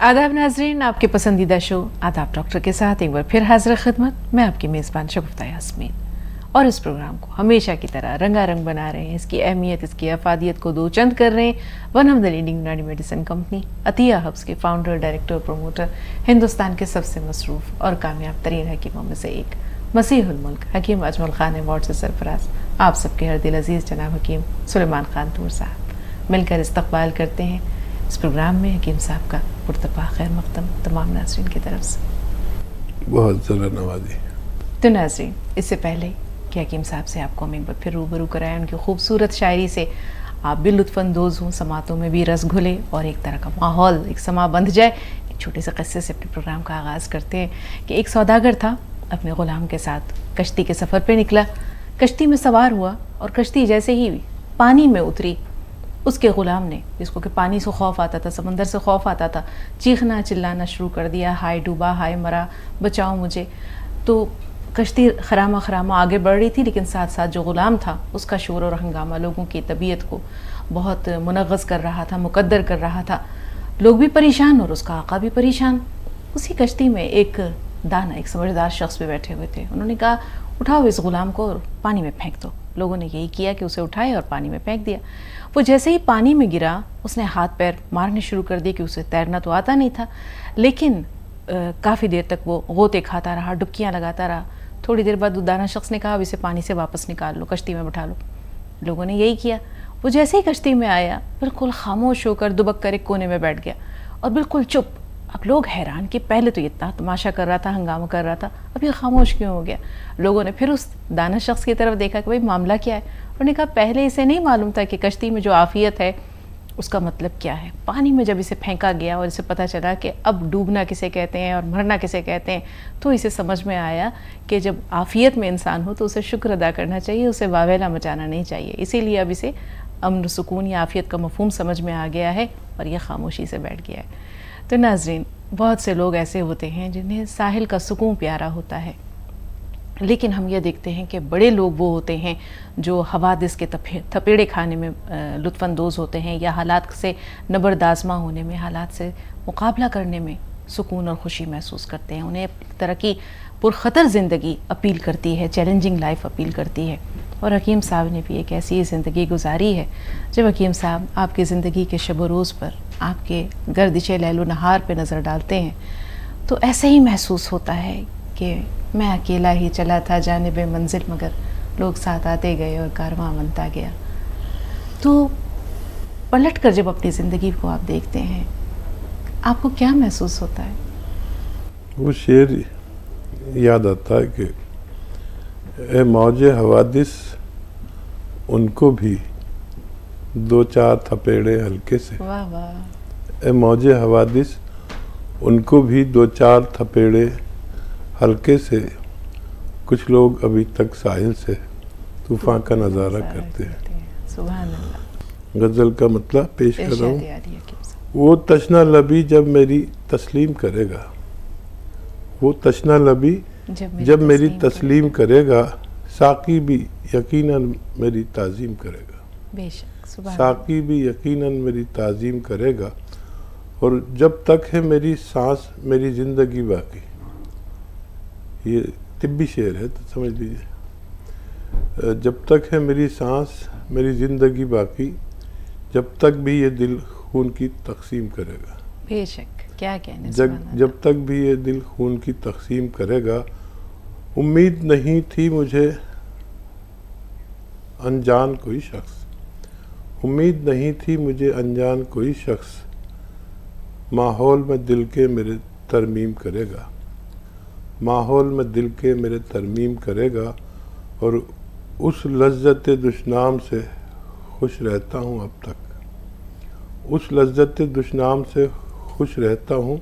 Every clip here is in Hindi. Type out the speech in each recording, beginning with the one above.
आदाब नाजरीन, आपके पसंदीदा शो आदाब डॉक्टर के साथ एक बार फिर हाजिर खिदमत। मैं आपकी मेज़बान शगुफ्ता यास्मीन, और इस प्रोग्राम को हमेशा की तरह रंगारंग बना रहे हैं, इसकी अहमियत, इसकी अफादियत को दो चंद कर रहे हैं वन ऑफ द लीडिंग यूनानी मेडिसिन कंपनी अतिया हब्स के फाउंडर, डायरेक्टर, प्रमोटर, हिंदुस्तान के सबसे मसरूफ़ और कामयाब तरीन हकीमों में से एक, मसीहुल मुल्क हकीम अजमल खान अवार्ड से सरफराज आप सबके हर दिल अजीज़ जनाब हकीम सुलेमान खान तूर साहब मिलकर इस्तकबाल करते हैं इस प्रोग्राम में हकीम साहब का पुरतपा खैर मकदम तमाम नाज़रीन की तरफ से। बहुत ज़रा नवाजी। तो नाज़रीन, इससे पहले कि हकीम साहब से आपको हम एक बार फिर रूबरू कराएं, उनकी खूबसूरत शायरी से आप भी लुत्फ़अंदोज़ हों, समातों में भी रस घुले और एक तरह का माहौल, एक समा बंध जाए। एक छोटे से क़स्से से अपने प्रोग्राम का आगाज़ करते हैं कि एक सौदागर था, अपने ग़ुलाम के साथ कश्ती के सफ़र पर निकला। कश्ती में सवार हुआ और कश्ती जैसे ही पानी में उतरी, उसके ग़ुलाम ने, जिसको कि पानी से खौफ आता था, समंदर से खौफ आता था, चीखना चिल्लाना शुरू कर दिया, हाय डूबा, हाय मरा, बचाओ मुझे। तो कश्ती खरामा खरामा आगे बढ़ रही थी, लेकिन साथ साथ जो ग़ुलाम था उसका शोर और हंगामा लोगों की तबीयत को बहुत मुनग़्ज़ कर रहा था, मुकद्दर कर रहा था। लोग भी परेशान और उसका आका भी परेशान। उसी कश्ती में एक दाना, एक समझदार शख्स भी बैठे हुए थे। उन्होंने कहा, उठाओ इस ग़ुलाम को और पानी में फेंक दो। लोगों ने यही किया कि उसे उठाए और पानी में फेंक दिया। वो जैसे ही पानी में गिरा, उसने हाथ पैर मारने शुरू कर दिए कि उसे तैरना तो आता नहीं था, लेकिन काफ़ी देर तक वो गोते खाता रहा, डुबकियाँ लगाता रहा। थोड़ी देर बाद दाना शख्स ने कहा, अब इसे पानी से वापस निकाल लो, कश्ती में बैठा लो। लोगों ने यही किया। वो जैसे ही कश्ती में आया, बिल्कुल खामोश होकर दुबक कर एक कोने में बैठ गया और बिल्कुल चुप। अब लोग हैरान कि पहले तो इतना तमाशा कर रहा था, हंगामा कर रहा था, अब ये खामोश क्यों हो गया। लोगों ने फिर उस दाना शख्स की तरफ देखा कि भाई मामला क्या है। उन्होंने कहा, पहले इसे नहीं मालूम था कि कश्ती में जो आफियत है उसका मतलब क्या है। पानी में जब इसे फेंका गया और इसे पता चला कि अब डूबना किसे कहते हैं और मरना किसे कहते हैं, तो इसे समझ में आया कि जब आफियत में इंसान हो तो उसे शुक्र अदा करना चाहिए, उसे वावेला मचाना नहीं चाहिए। इसीलिए अब इसे अमन सुकून या आफियत का मफहूम समझ में आ गया है और यह खामोशी से बैठ गया है। तो नाज़रीन, बहुत से लोग ऐसे होते हैं जिन्हें साहिल का सुकून प्यारा होता है, लेकिन हम ये देखते हैं कि बड़े लोग वो होते हैं जो हवादिस के थपेड़े खाने में लुत्फ़अंदोज़ होते हैं, या हालात से नबरदाज़मा होने में, हालात से मुकाबला करने में सुकून और ख़ुशी महसूस करते हैं। उन्हें एक तरह की पुरख़तर ज़िंदगी अपील करती है, चैलेंजिंग लाइफ अपील करती है। और हकीम साहब ने भी एक ऐसी ज़िंदगी गुजारी है। जब हकीम साहब आपकी ज़िंदगी के शब रोज़ पर, आपके गर्दिश लैलो नहार पे नज़र डालते हैं, तो ऐसे ही महसूस होता है कि मैं अकेला ही चला था जानिबे मंजिल, मगर लोग साथ आते गए और कारवां बनता गया। तो पलट कर जब अपनी ज़िंदगी को आप देखते हैं, आपको क्या महसूस होता है? वो शेर याद आता है कि ए मौजे हवादिस उनको भी दो चार थपेड़े हल्के से। वाह वाह। ए मौजे हवादिस उनको भी दो चार थपेड़े हल्के से, कुछ लोग अभी तक साहिल से तूफ़ान का नज़ारा करते हैं। सुभान अल्लाह। गज़ल का मतलब पेश कर रहा हूँ। वो तशना लबी जब मेरी तस्लीम करेगा, वो तशना लबी जब मेरी तस्लीम करेगा, साकी भी यकीनन मेरी ताज़ीम करेगा। बेशक, साकी भी यकीनन मेरी ताज़ीम करेगा। और जब तक है मेरी सांस मेरी ज़िंदगी बाकी, ये तिब्बी शेर है तो समझ लीजिए। जब तक है मेरी सांस मेरी ज़िंदगी बाकी, जब तक भी ये दिल खून की तकसीम करेगा। बेशक, क्या कहने। जब तक भी ये दिल खून की तकसीम करेगा। उम्मीद नहीं थी मुझे अनजान कोई शख्स, उम्मीद नहीं थी मुझे अनजान कोई शख्स, माहौल में दिल के मेरे तरमीम करेगा, माहौल में दिल के मेरे तरमीम करेगा। और उस लज्जत दुश्नाम से खुश रहता हूँ अब तक, उस लज्जत दुश्नाम से खुश रहता हूँ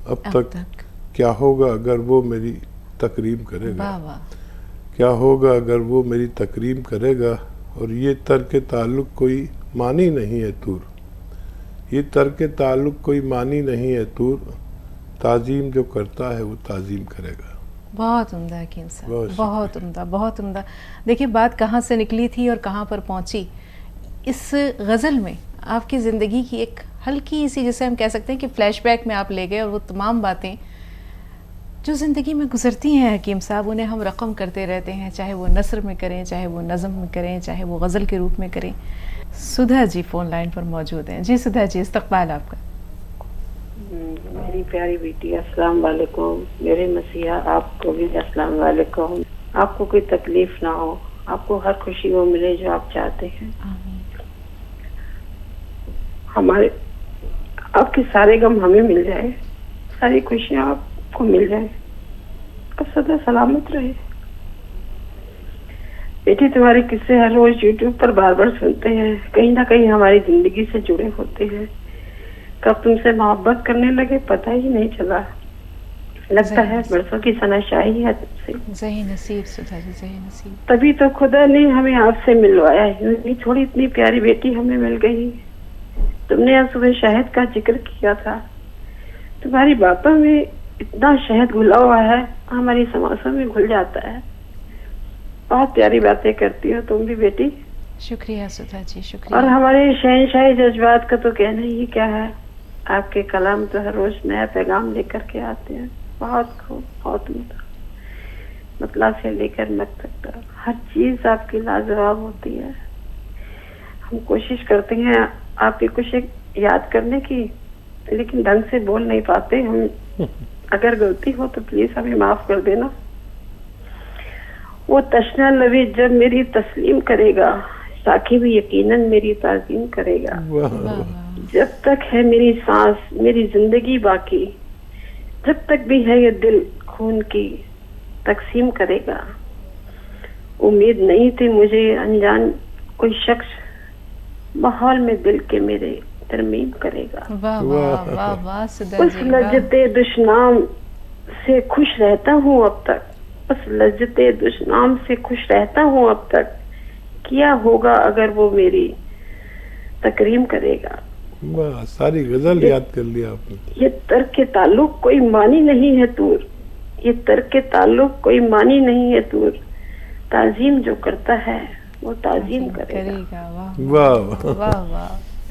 अब तक। क्या होगा अगर वो मेरी तकरीम करेगा, क्या होगा अगर वो मेरी तकरीम करेगा। और ये तर्क ताल्लुक़ कोई मानी नहीं है तूर, ये तर्क ताल्लुक़ कोई मानी नहीं है तूर, ताज़ीम जो करता है वो ताज़ीम करेगा। बहुत उम्दा हकीम साहब, बहुत उम्दा, बहुत उम्दा। देखिए, बात कहाँ से निकली थी और कहाँ पर पहुँची। इस गज़ल में आपकी ज़िंदगी की एक हल्की सी, जैसे हम कह सकते हैं कि फ्लैशबैक में आप ले गए और वो तमाम बातें जो ज़िंदगी में गुजरती हैं हकीम साहब, उन्हें हम रकम करते रहते हैं, चाहे वो नसर में करें, चाहे वो नज़म में करें, चाहे वो गज़ल के रूप में करें। सुधा जी फ़ोन लाइन पर मौजूद हैं। जी सुधा जी, इस्तक़बाल आपका। मेरी प्यारी बेटी, अस्सलाम वालेकुम। मेरे मसीहा, आपको भी अस्सलाम वालेकुम। आपको कोई तकलीफ ना हो, आपको हर खुशी वो मिले जो आप चाहते हैं। हमारे आपके सारे गम हमें मिल जाए, सारी खुशियाँ आपको मिल जाए, आप सदा सलामत रहे। बेटी, तुम्हारे किस्से हर रोज यूट्यूब पर बार बार सुनते हैं, कहीं ना कहीं हमारी जिंदगी से जुड़े होते हैं। कब तुमसे मोहब्बत करने लगे पता ही नहीं चला, लगता है बरसों की सनाशाही है तुमसे। सही नसीब सुधा जी, सही नसीब। तभी तो खुदा ने हमें आपसे मिलवाया, यूं थोड़ी इतनी प्यारी बेटी हमें मिल गई। तुमने आज सुबह शहद का जिक्र किया था, तुम्हारी बातों में इतना शहद घुला हुआ है, हमारी समासों में घुल जाता है। बहुत प्यारी बातें करती हो तुम भी बेटी। शुक्रिया सुधा जी, शुक्रिया। और हमारे शहंशाही जज्बात का तो कहना ही क्या है, आपके कलाम तो हर रोज नया पैगाम लेकर के आते हैं। बहुत खूब, बहुत उम्दा, मतलब से लेकर मत तक हर चीज आपकी लाजवाब होती है। हम कोशिश करते हैं आपकी कुछ एक याद करने की, लेकिन ढंग से बोल नहीं पाते हम। अगर गलती हो तो प्लीज हमें माफ कर देना। वो तशना लबी जब मेरी तस्लीम करेगा, साकी भी यकीनन मेरी ताज़ीम करेगा। जब तक है मेरी सांस, मेरी जिंदगी बाकी, जब तक भी है ये दिल खून की तकसीम करेगा। उम्मीद नहीं थी मुझे अनजान कोई शख्स माहौल में दिल के मेरे तरमीम करेगा। वाह वाह वाह वाह सुधा उस जी, लज्जते दुश्नाम से खुश रहता हूँ अब तक, उस लज्जते दुश्नाम से खुश रहता हूँ अब तक। किया होगा अगर वो मेरी तकरीम करेगा। वाह, सारी गजल याद कर लिया आपने। ये तर्क के ताल्लुक कोई मानी नहीं है दूर, ये तर्क के ताल्लुक कोई मानी नहीं है दूर। ताजीम जो करता है वो ताजीम करेगा। वाह वाह वाह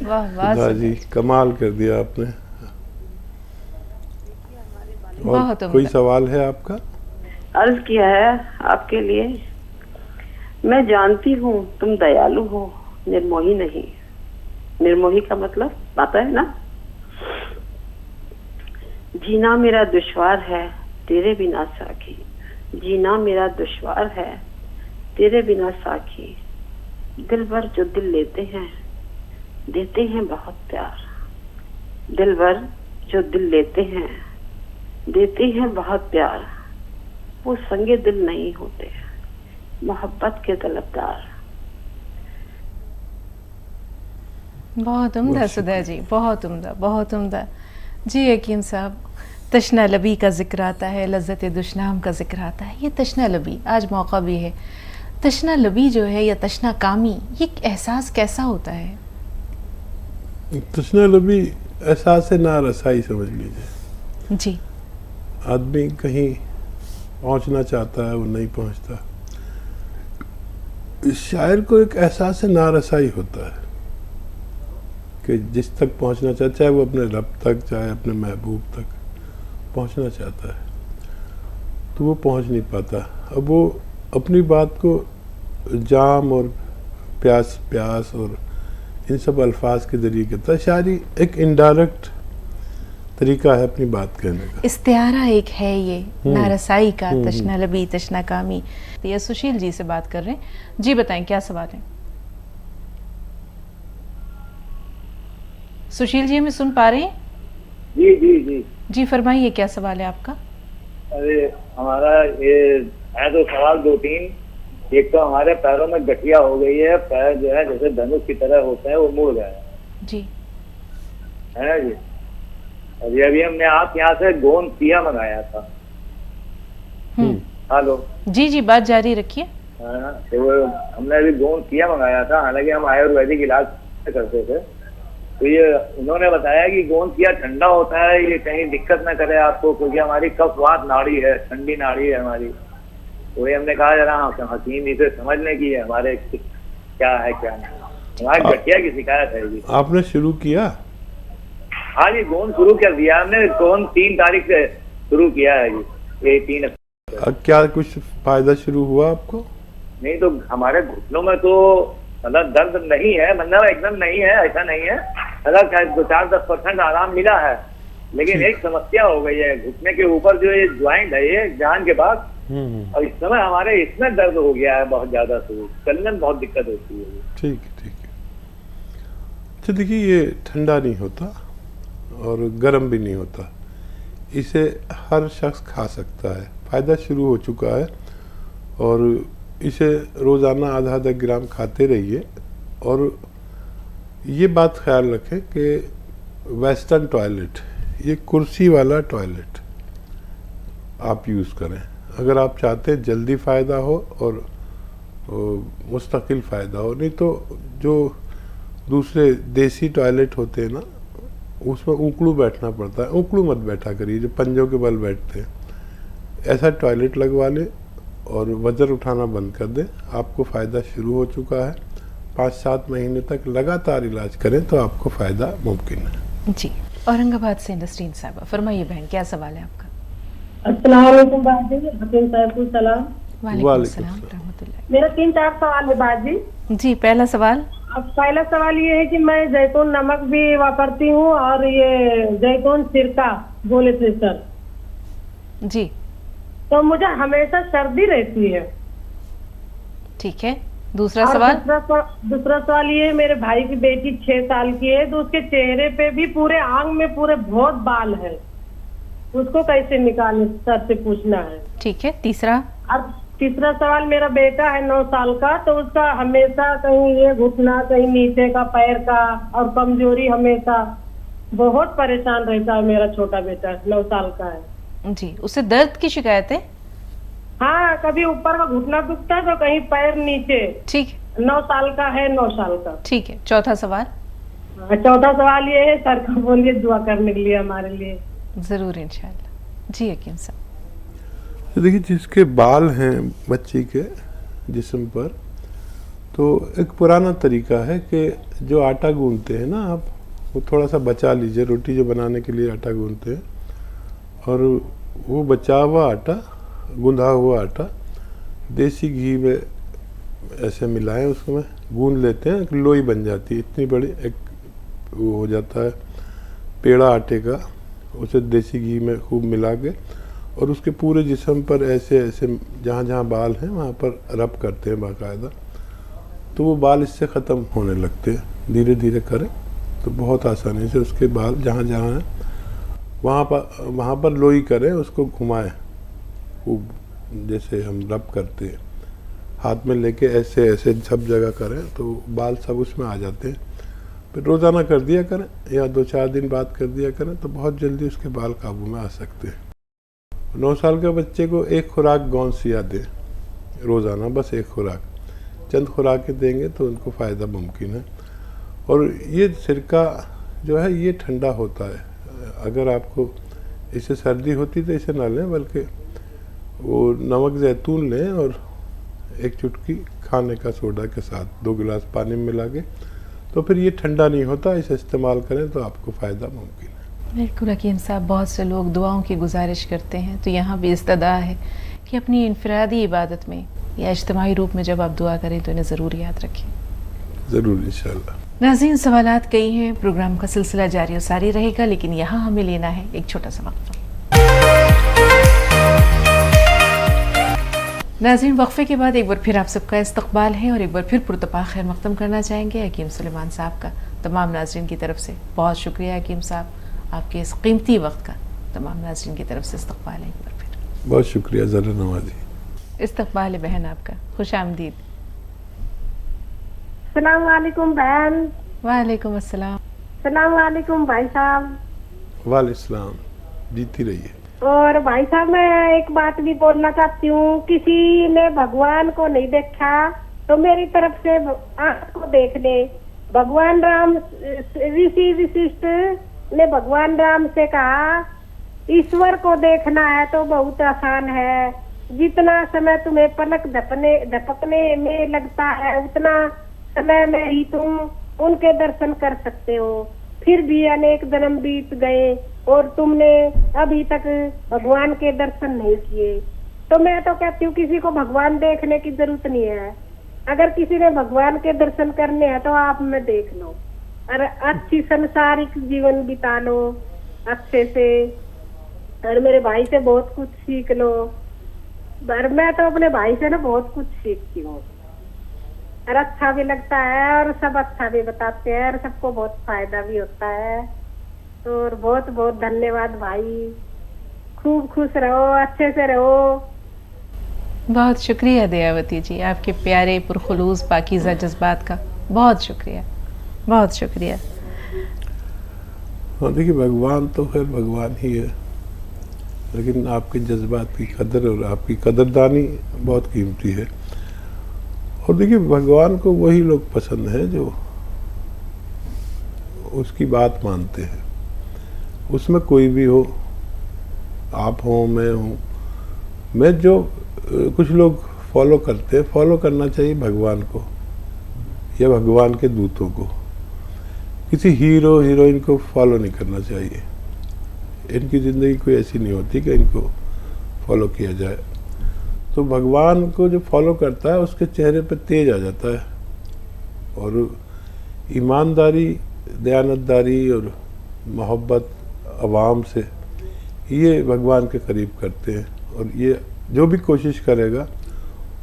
वाह वाह सुधा जी, कमाल कर दिया आपने। बहुत और कोई सवाल है आपका? अर्ज किया है आपके लिए। मैं जानती हूँ तुम दयालु हो, निर्मोही नहीं। निर्मोही का मतलब पता है ना? जीना मेरा दुश्वार है तेरे बिना साखी, जीना मेरा दुश्वार है तेरे बिना साखी। दिल भर जो दिल लेते हैं देते हैं बहुत प्यार, दिल भर जो दिल लेते हैं देते हैं बहुत प्यार। वो संगे दिल नहीं होते, मोहब्बत के तलबदार। बहुत उम्दा सुधा जी, बहुत उम्दा, बहुत उम्दा। जी हकीम साहब, तशना लबी का जिक्र आता है, लज्जत दुश्नाम का जिक्र आता है। ये तशना लबी, आज मौका भी है। तशना लबी जो है या तशना कामी, ये एहसास कैसा होता है? तशना लबी एहसास नारसाई समझ लीजिए। जी। आदमी कहीं पहुंचना चाहता है, वो नहीं पहुंचता। शायर को एक एहसास नारसाई होता है कि जिस तक पहुंचना चाहता, चाहे वो अपने रब तक, चाहे अपने महबूब तक पहुंचना चाहता है, तो वो पहुंच नहीं पाता। अब वो अपनी बात को जाम और प्यास प्यास और इन सब अल्फाज के जरिए कहता है। शायरी एक इनडायरेक्ट तरीका है अपनी बात कहने का। इस्तियारा एक है ये नारसाई का, तशना लबी तशना कामी। तो ये सुशील जी से बात कर रहे हैं। जी बताएं क्या सवाल है? सुशील जी हमें सुन पा रहे हैं? जी जी जी जी फरमाइए, क्या सवाल है आपका? अरे हमारा ये है तो सवाल दो तीन। एक तो हमारे पैरों में गठिया हो गई है, पैर जो है जैसे धनुष की तरह होते हैं वो मुड़ गए हैं। जी है ना जी। और ये अभी हमने आप यहाँ से गोंद पिया मंगाया था। हेलो जी जी, बात जारी रखिए। हाँ, तो वो हमने अभी गोंद पिया मंगाया था। हालांकि हम आयुर्वेदिक इलाज करते थे, तो ये उन्होंने बताया कि गोंद पिया ठंडा होता है, ये कहीं दिक्कत ना करे आपको, क्योंकि हमारी कफवात नाड़ी है, ठंडी नाड़ी है हमारी। तो ये हमने कहा जरा हकीम इसे समझने की है हमारे क्या है क्या नहीं। हमारी गठिया की शिकायत है जी। आपने शुरू किया? हाँ जी, गोंद शुरू कर दिया हमने। गोंद 3 तारीख से शुरू किया है जी, ये 3 अक्टूबर। क्या कुछ फायदा शुरू हुआ आपको? नहीं तो हमारे घुटनों में तो मतलब दर्द नहीं है, मतलब एकदम नहीं है, ऐसा नहीं है, मतलब 2-4-10% आराम मिला है। लेकिन एक समस्या हो गई है, घुटने के ऊपर जो ये ज्वाइंट है, ये जान के बाद, और इस समय हमारे इसमें दर्द हो गया है बहुत ज्यादा, तो चलने में बहुत दिक्कत होती है। ठीक है, ठीक है। अच्छा देखिए, ये ठंडा नहीं होता और गर्म भी नहीं होता, इसे हर शख्स खा सकता है। फ़ायदा शुरू हो चुका है और इसे रोज़ाना आधा ग्राम खाते रहिए। और ये बात ख्याल रखें कि वेस्टर्न टॉयलेट, ये कुर्सी वाला टॉयलेट आप यूज़ करें अगर आप चाहते हैं जल्दी फ़ायदा हो और मुस्तकिल फ़ायदा हो। नहीं तो जो दूसरे देसी टॉयलेट होते हैं ना, उसमें ऊकड़ू बैठना पड़ता है। ऊकड़ू मत बैठा करिए, जो पंजों के बल बैठते हैं, ऐसा टॉयलेट लगवा लें और वज़न उठाना बंद कर दें। आपको फ़ायदा शुरू हो चुका है। 5-7 महीने तक लगातार इलाज करें तो आपको फ़ायदा मुमकिन है। जी, औरंगाबाद से नसरीन साहब, फरमाइए बहन, क्या सवाल है आपका? अस्सलाम वालेकुम बाजी, हकीम साहब को सलाम। वालेकुम सलाम रहमतुल्लाह। मेरा 3-4 सवाल है बाजी। जी, पहला सवाल। अब पहला सवाल ये है कि मैं जैतून नमक भी वापरती हूँ और ये जैतून सिरका बोले थे सर, जी तो मुझे हमेशा सर्दी रहती है। ठीक है, दूसरा और सवाल। दूसरा सवाल ये है, मेरे भाई की बेटी 6 साल की है, तो उसके चेहरे पे भी पूरे आंग में पूरे बहुत बाल है, उसको कैसे निकालें सर से पूछना है। ठीक है, तीसरा। और तीसरा सवाल, मेरा बेटा है 9 साल का, तो उसका हमेशा कहीं ये घुटना, कहीं नीचे का पैर का और कमजोरी, हमेशा बहुत परेशान रहता है। मेरा छोटा बेटा 9 साल का है। जी, उससे दर्द की शिकायत है? हाँ, कभी ऊपर का घुटना दुखता है तो कहीं पैर नीचे। ठीक, 9 साल का है, 9 साल का। ठीक है। चौथा सवाल। चौथा सवाल ये है, सर को बोलिए दुआ करने के लिए हमारे लिए। जरूर इंशाल्लाह। जी हकीम साहब। देखिए, जिसके बाल हैं बच्ची के जिस्म पर, तो एक पुराना तरीका है कि जो आटा गूंथते हैं ना आप, वो थोड़ा सा बचा लीजिए। रोटी जो बनाने के लिए आटा गूंथते हैं, और वो बचा हुआ आटा, गूंधा हुआ आटा देसी घी में ऐसे मिलाएं, उसमें गूंद लेते हैं, एक लोई बन जाती है इतनी बड़ी, एक वो हो जाता है पेड़ा आटे का। उसे देसी घी में खूब मिला के और उसके पूरे जिस्म पर ऐसे ऐसे जहाँ जहाँ बाल हैं वहाँ पर रब करते हैं बाकायदा, तो वो बाल इससे ख़त्म होने लगते हैं। धीरे धीरे करें तो बहुत आसानी से उसके बाल जहाँ जहाँ हैं वहाँ पर लोई करें, उसको घुमाएं खूब, जैसे हम रब करते हैं, हाथ में लेके ऐसे ऐसे सब जगह करें तो बाल सब उसमें आ जाते हैं। फिर रोज़ाना कर दिया करें या 2-4 दिन बाद कर दिया करें तो बहुत जल्दी उसके बाल काबू में आ सकते हैं। 9 साल के बच्चे को एक खुराक गौंसिया दें रोज़ाना, बस एक खुराक, चंद खुराकें देंगे तो उनको फ़ायदा मुमकिन है। और ये सिरका जो है ये ठंडा होता है, अगर आपको इससे सर्दी होती तो इसे ना लें, बल्कि वो नमक जैतून लें और एक चुटकी खाने का सोडा के साथ 2 गिलास पानी में मिला के, तो फिर ये ठंडा नहीं होता, इसे इस्तेमाल करें तो आपको फ़ायदा मुमकिन है। बिल्कुल हकीम साहब, बहुत से लोग दुआओं की गुजारिश करते हैं, तो यहाँ भी इस्तदा है कि अपनी इनफरादी इबादत में या इज्तिमाई रूप में जब आप दुआ करें तो इन्हें ज़रूर याद रखें। ज़रूर इंशाल्लाह। नाज़रीन, सवालात कई हैं, प्रोग्राम का सिलसिला जारी और सारी रहेगा, लेकिन यहाँ हमें लेना है एक छोटा सा वक्फा। नाज़रीन, वक्फे के बाद एक बार फिर आप सबका इस्तकबाल है और एक बार फिर पुरतपा खैर मक़दम करना चाहेंगे हकीम सुलेमान साहब का। तमाम नाज़रीन की तरफ से बहुत शुक्रिया हकीम साहब, आपके इस कीमती वक्त का तमाम नाज़रीन की तरफ से इस्तकबाल है एक बार फिर। बहुत शुक्रिया ज़रा नवाजी। इस्तकबाल है बहन आपका, खुश आमदीद। सलाम वालेकुम बहन। वालेकुम अस्सलाम। सलाम वालेकुम भाई साहब। वालेकुम, जीती रहिए। और भाई साहब, मैं एक बात भी बोलना चाहती हूँ, किसी ने भगवान को नहीं देखा तो मेरी तरफ से आँख को देख ले। भगवान राम, ऋषि वशिष्ठ ने भगवान राम से कहा, ईश्वर को देखना है तो बहुत आसान है, जितना समय तुम्हें पलक झपकने में लगता है उतना समय में ही तुम उनके दर्शन कर सकते हो। फिर भी अनेक जन्म बीत गए और तुमने अभी तक भगवान के दर्शन नहीं किए। तो मैं तो कहती हूँ किसी को भगवान देखने की जरूरत नहीं है। अगर किसी ने भगवान के दर्शन करने हैं तो आप में देख लो और अच्छी संसारिक जीवन बिता लो अच्छे से, और मेरे भाई से बहुत कुछ सीख लो। और मैं तो अपने भाई से ना बहुत कुछ सीखती हूँ और अच्छा भी लगता है और सब अच्छा भी बताते हैं और सबको बहुत फायदा भी होता है। तो और बहुत बहुत धन्यवाद भाई, खूब खुश रहो, अच्छे से रहो। बहुत शुक्रिया दयावती जी, आपके प्यारे पुरखुलूस पाकीज़ा जज्बात का बहुत शुक्रिया, बहुत शुक्रिया। हाँ देखिए, भगवान तो खैर भगवान ही है, लेकिन आपके जज्बात की कदर और आपकी कदरदानी बहुत कीमती है। और देखिए, भगवान को वही लोग पसंद हैं जो उसकी बात मानते हैं, उसमें कोई भी हो, आप हो, मैं हूँ, मैं जो कुछ लोग फॉलो करते हैं, फॉलो करना चाहिए भगवान को या भगवान के दूतों को। किसी हीरो हीरोइन को फॉलो नहीं करना चाहिए। इनकी ज़िंदगी कोई ऐसी नहीं होती कि इनको फॉलो किया जाए। तो भगवान को जो फॉलो करता है उसके चेहरे पर तेज आ जाता है, और ईमानदारी, दयानतदारी और मोहब्बत अवाम से, ये भगवान के करीब करते हैं। और ये जो भी कोशिश करेगा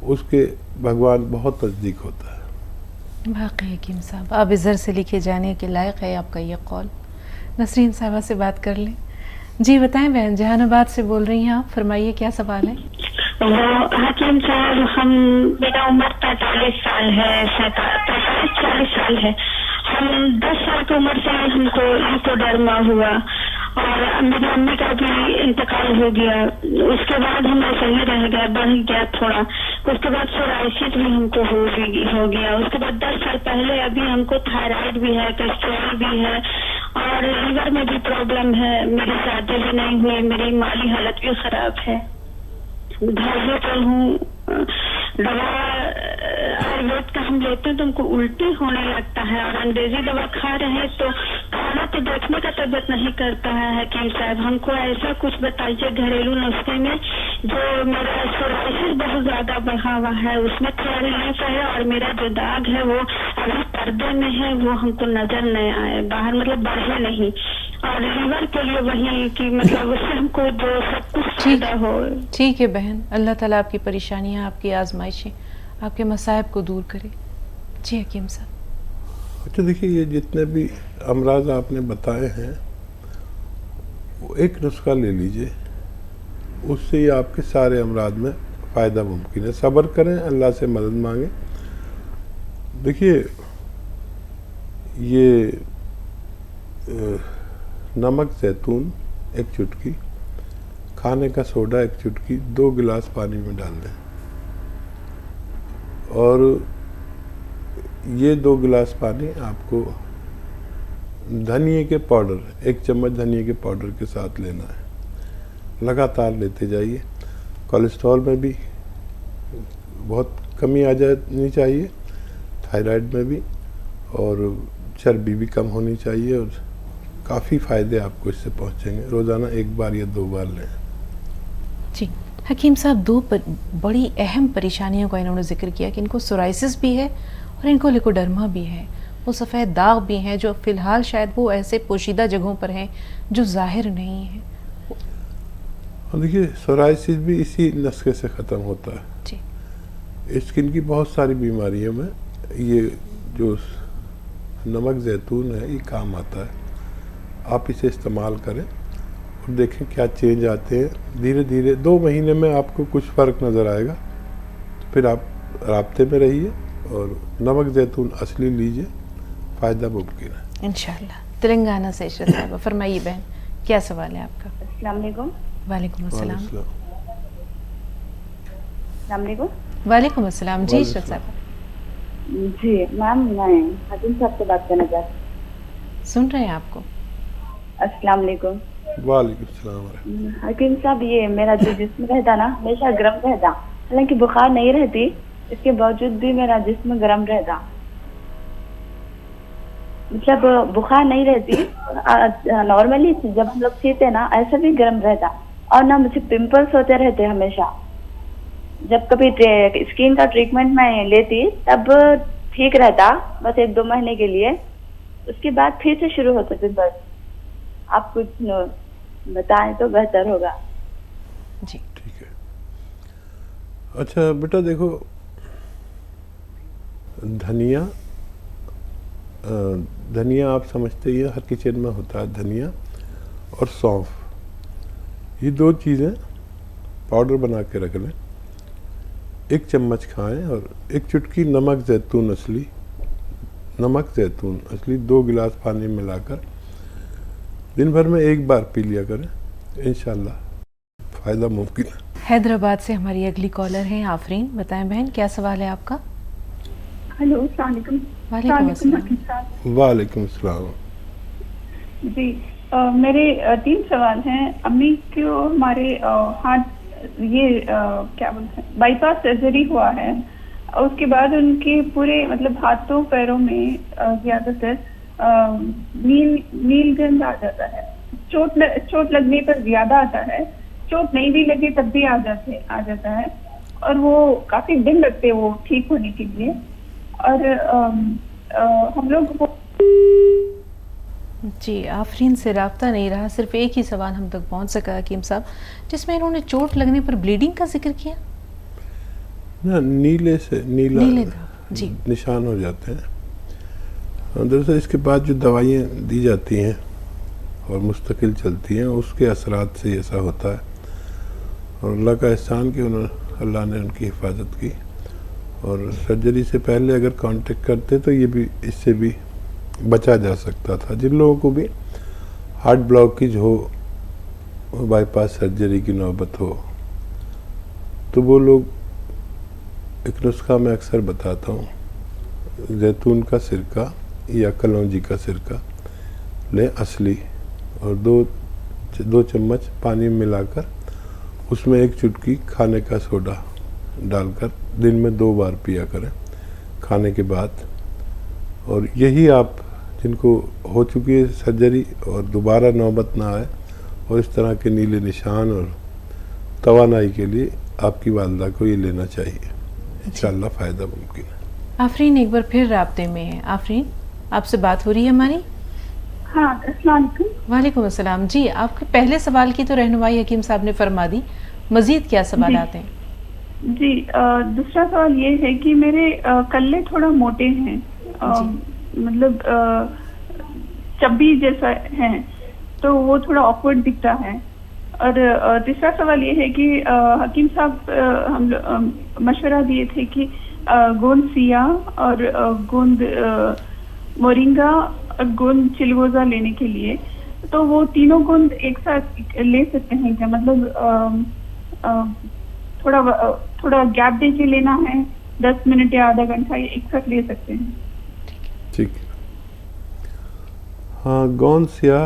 उसके भगवान बहुत नज़दीक होता है। वाकई हकीम साहब, आप इधर से लिखे जाने के लायक है आपका ये कौल। नसरीन साहबा से बात कर लें। जी बताएं बहन, जहानाबाद से बोल रही हैं आप, फरमाइए क्या सवाल है। हकीम साहब, मेरा उम्र 45 साल है, 45-40 साल है। हम 10 साल की उम्र से हमको लिपोडर्मा हुआ और मेरी अम्मी का भी इंतकाल हो गया। उसके बाद हम ऐसे ही रह गया, बढ़ गया थोड़ा। उसके बाद सोराइसिस भी हमको हो गया। उसके बाद 10 साल पहले अभी हमको थायराइड भी है, कोलेस्ट्रॉल भी है और लीवर में भी प्रॉब्लम है। मेरी शादी भी नहीं हुई, मेरी माली हालत भी खराब है। घर पर हूँ, दवा आयुर्वेद का हम लेते हैं तो हमको उल्टी होने लगता है और अंग्रेजी दवा खा रहे हैं तो खाना तो देखने का तबियत नहीं करता है। हकीम साहब, हमको ऐसा कुछ बताइए घरेलू नुस्खे में, जो मेरा सोराइसिस बहुत ज्यादा बढ़ा हुआ है, उसमें थोड़ा रिलीफ है और मेरा जो दाग है वो अभी पर्दे में है, वो हमको नजर नहीं आए बाहर, मतलब बढ़े नहीं। और लीवर के लिए वही कि मतलब उससे हमको जो सब कुछ फायदा हो। ठीक है बहन, अल्लाह ताला आपकी परेशानियां, आपकी आजमाइशें, आपके मसाइब को दूर करे। जी हकीम साहब। अच्छा देखिए, ये जितने भी अमराज आपने बताए हैं, वो एक नुस्खा ले लीजिए, उससे ये आपके सारे अमराज में फ़ायदा मुमकिन है। सब्र करें, अल्लाह से मदद मांगें। देखिए, ये नमक जैतून 1 चुटकी, खाने का सोडा 1 चुटकी 2 गिलास पानी में डाल दें, और ये 2 गिलास पानी आपको धनिए के पाउडर, 1 चम्मच धनिए के पाउडर के साथ लेना है। लगातार लेते जाइए। कोलेस्ट्रॉल में भी बहुत कमी आ जानी चाहिए, थायराइड में भी, और चर्बी भी कम होनी चाहिए, और काफ़ी फ़ायदे आपको इससे पहुंचेंगे। रोज़ाना 1 बार या 2 बार लें। जी हकीम साहब, 2 बड़ी अहम परेशानियों का इन्होंने जिक्र किया कि इनको सोराइसिस भी है और इनको लिकोडर्मा भी है। वो सफ़ेद दाग भी हैं जो फ़िलहाल शायद वो ऐसे पोशीदा जगहों पर हैं जो जाहिर नहीं है। और देखिए, सोराइसिस भी इसी नुस्खे से ख़त्म होता है। जी। स्किन की बहुत सारी बीमारियों में ये जो नमक जैतून है, ये काम आता है। आप इसे इस्तेमाल करें और देखें क्या चेंज आते हैं। धीरे धीरे 2 महीने में आपको कुछ फ़र्क नज़र आएगा, तो फिर आप राब्ते में रहिए और नमक जैतून असली लीजिए, फ़ायदा मुमकिन है इंशाअल्लाह। तेलंगाना से इशरत साहब, फरमाइए बहन, क्या सवाल है आपका। अस्सलाम वालेकुम। वालेकुम अस्सलाम। वालेकुम अस्सलाम। जी इशरत साहब। जी मैम, मैं हकीम साहब से बात करना चाहती हूँ। सुन रहे हैं आपको। अस्सलाम वालेकुम। वालेकुम सलाम। हकीम साहब, ये मेरा जो जिस्म रहता ना, हमेशा गर्म रहता, हालांकि बुखार नहीं रहती, इसके बावजूद भी मेरा जिस्म गर्म रहता। मतलब बुखार नहीं रहती, नॉर्मली जब हम लोग सीते ना ऐसा भी गर्म रहता, और ना मुझे पिंपल्स होते रहते हमेशा। जब कभी स्किन का ट्रीटमेंट मैं लेती तब ठीक रहता, बस 1-2 महीने के लिए, उसके बाद फिर से शुरू होते पिंपल्स। आप कुछ बताएं तो बेहतर होगा। जी ठीक है। अच्छा बेटा देखो, धनिया धनिया आप समझते ही हैं, हर किचन में होता है धनिया और सौंफ, ये 2 चीज़ें पाउडर बना के रख लें, 1 चम्मच खाएं, और 1 चुटकी नमक जैतून असली 2 गिलास पानी में मिलाकर दिन भर में 1 बार पी लिया करें, इंशाल्लाह फ़ायदा मुमकिन है। हैदराबाद से हमारी अगली कॉलर हैं आफरीन। बताएं बहन, क्या सवाल है आपका? हेलो, अस्सलाम वालेकुम। वालेकुम अस्सलाम। वालेकुम अस्सलाम। जी, मेरे 3 सवाल हैं। अम्मी को हमारे हाथ ये क्या बोलते हैं, बाईपास सर्जरी हुआ है, और उसके बाद उनके पूरे मतलब हाथों पैरों में ज्यादातर नील गंध आ जाता है। चोट लगने पर ज्यादा आता है, चोट नहीं भी लगे तब भी आ जाता है, और वो काफी दिन लगते हैं वो ठीक होने के लिए। और हम लोग जी आफरीन से राब्ता नहीं रहा, सिर्फ एक ही सवाल हम तक पहुंच सका हकीम साहब, जिसमें इन्होंने चोट लगने पर ब्लीडिंग का जिक्र किया ना, नीले जी निशान हो जाते हैं। दरअसल इसके बाद जो दवाइयाँ दी जाती हैं और मुस्तकिल चलती हैं, उसके असरात से ऐसा होता है, और अल्लाह का एहसान कि अल्लाह ने उनकी हिफाजत की, और सर्जरी से पहले अगर कांटेक्ट करते तो ये भी, इससे भी बचा जा सकता था। जिन लोगों को भी हार्ट ब्लॉकेज हो, बाईपास सर्जरी की नौबत हो, तो वो लोग, एक नुस्खा मैं अक्सर बताता हूँ, जैतून का सिरका या कलौंजी का सिरका लें असली, और 2 चम्मच पानी में मिलाकर उसमें 1 चुटकी खाने का सोडा डालकर दिन में 2 बार पिया करें खाने के बाद। और यही आप जिनको हो चुकी है सर्जरी और दोबारा नौबत ना आए, और इस तरह के नीले निशान और तवानाई के लिए आपकी वालदा को ये लेना चाहिए, इंशाअल्लाह फ़ायदा मुमकिन है। आफरीन एक बार फिर राब्ते में है। आफरीन, आपसे बात हो रही है हमारी? हाँ, अस्सलाम वालेकुम। वालेकुम अस्सलाम। जी, आपके पहले सवाल की तो रहनुमाई हकीम साहब ने फरमा दी, मजीद क्या सवाल आते हैं? जी, दूसरा सवाल ये है कि मेरे कल्ले थोड़ा मोटे हैं, मतलब चब्बी जैसा है, तो वो थोड़ा ऑकवर्ड दिखता है। और तीसरा सवाल ये है कि हकीम साहब हम मशवरा दिए थे कि गोंद सिया और गोंद मोरिंगा और गोंद चिलगोजा लेने के लिए, तो वो तीनों गोंद एक साथ ले सकते हैं क्या? मतलब थोड़ा गैप दे के लेना है, 10 मिनट या आधा घंटा, एक साथ ले सकते हैं? ठीक है। हाँ, गोंद सिया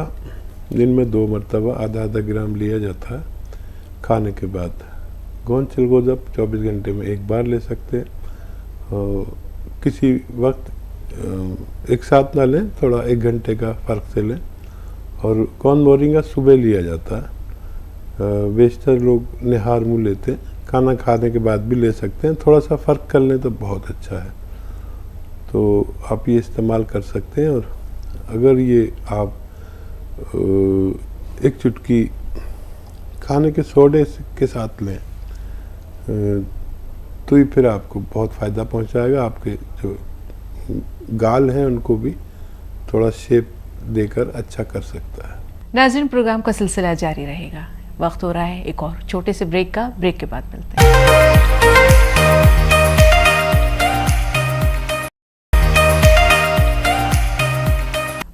दिन में 2 मरतबा आधा ग्राम लिया जाता है खाने के बाद। गोंद चिलगोजा 24 घंटे में 1 बार ले सकते हैं, और किसी वक्त एक साथ ना लें, थोड़ा 1 घंटे का फ़र्क से लें। और गोंद मोरिंगा सुबह लिया जाता है, बेशतर लोग निहार मुँह लेते हैं, खाना खाने के बाद भी ले सकते हैं, थोड़ा सा फ़र्क कर लें तो बहुत अच्छा है, तो आप ये इस्तेमाल कर सकते हैं। और अगर ये आप 1 चुटकी खाने के सोडे के साथ लें तो ये फिर आपको बहुत फ़ायदा पहुंचाएगा, आपके जो गाल हैं उनको भी थोड़ा शेप देकर अच्छा कर सकता है। नाज़रीन, प्रोग्राम का सिलसिला जारी रहेगा। वक्त हो रहा है एक और छोटे से ब्रेक का। ब्रेक के बाद मिलते हैं।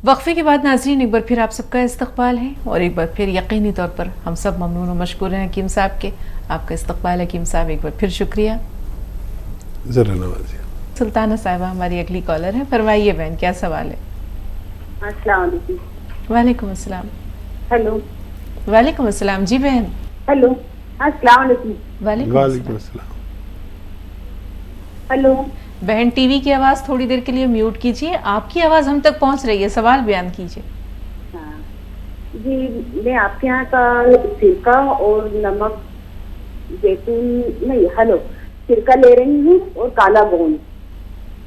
वक्फे के बाद नाज़रीन एक बार फिर आप सबका इस्तकबाल है, और एक बार फिर यकीनी तौर पर हम सब ममनून और मशकूर हैं हकीम साहब के। आपका इस्तकबाल हकीम साहब, एक बार फिर शुक्रिया। ज़रा नवाज़िए। सुल्ताना साहिबा हमारी अगली कॉलर है। फरमाइए बहन, क्या सवाल है? अस्सलाम वालेकुम। वालेकुम अस्सलाम। हेलो। वालेकुम अस्सलाम। जी बहन। हेलो, अस्सलाम वालेकुम। वालेकुम वालेकुम अस्सलाम। हेलो। बहन टीवी की आवाज़ थोड़ी देर के लिए म्यूट कीजिए, आपकी आवाज़ हम तक पहुंच रही है, सवाल बयान कीजिए। हाँ जी, मैं आपके यहाँ का सिरका और नमक जैतून नहीं हेलो सिरका ले रही हूँ और काला गोंद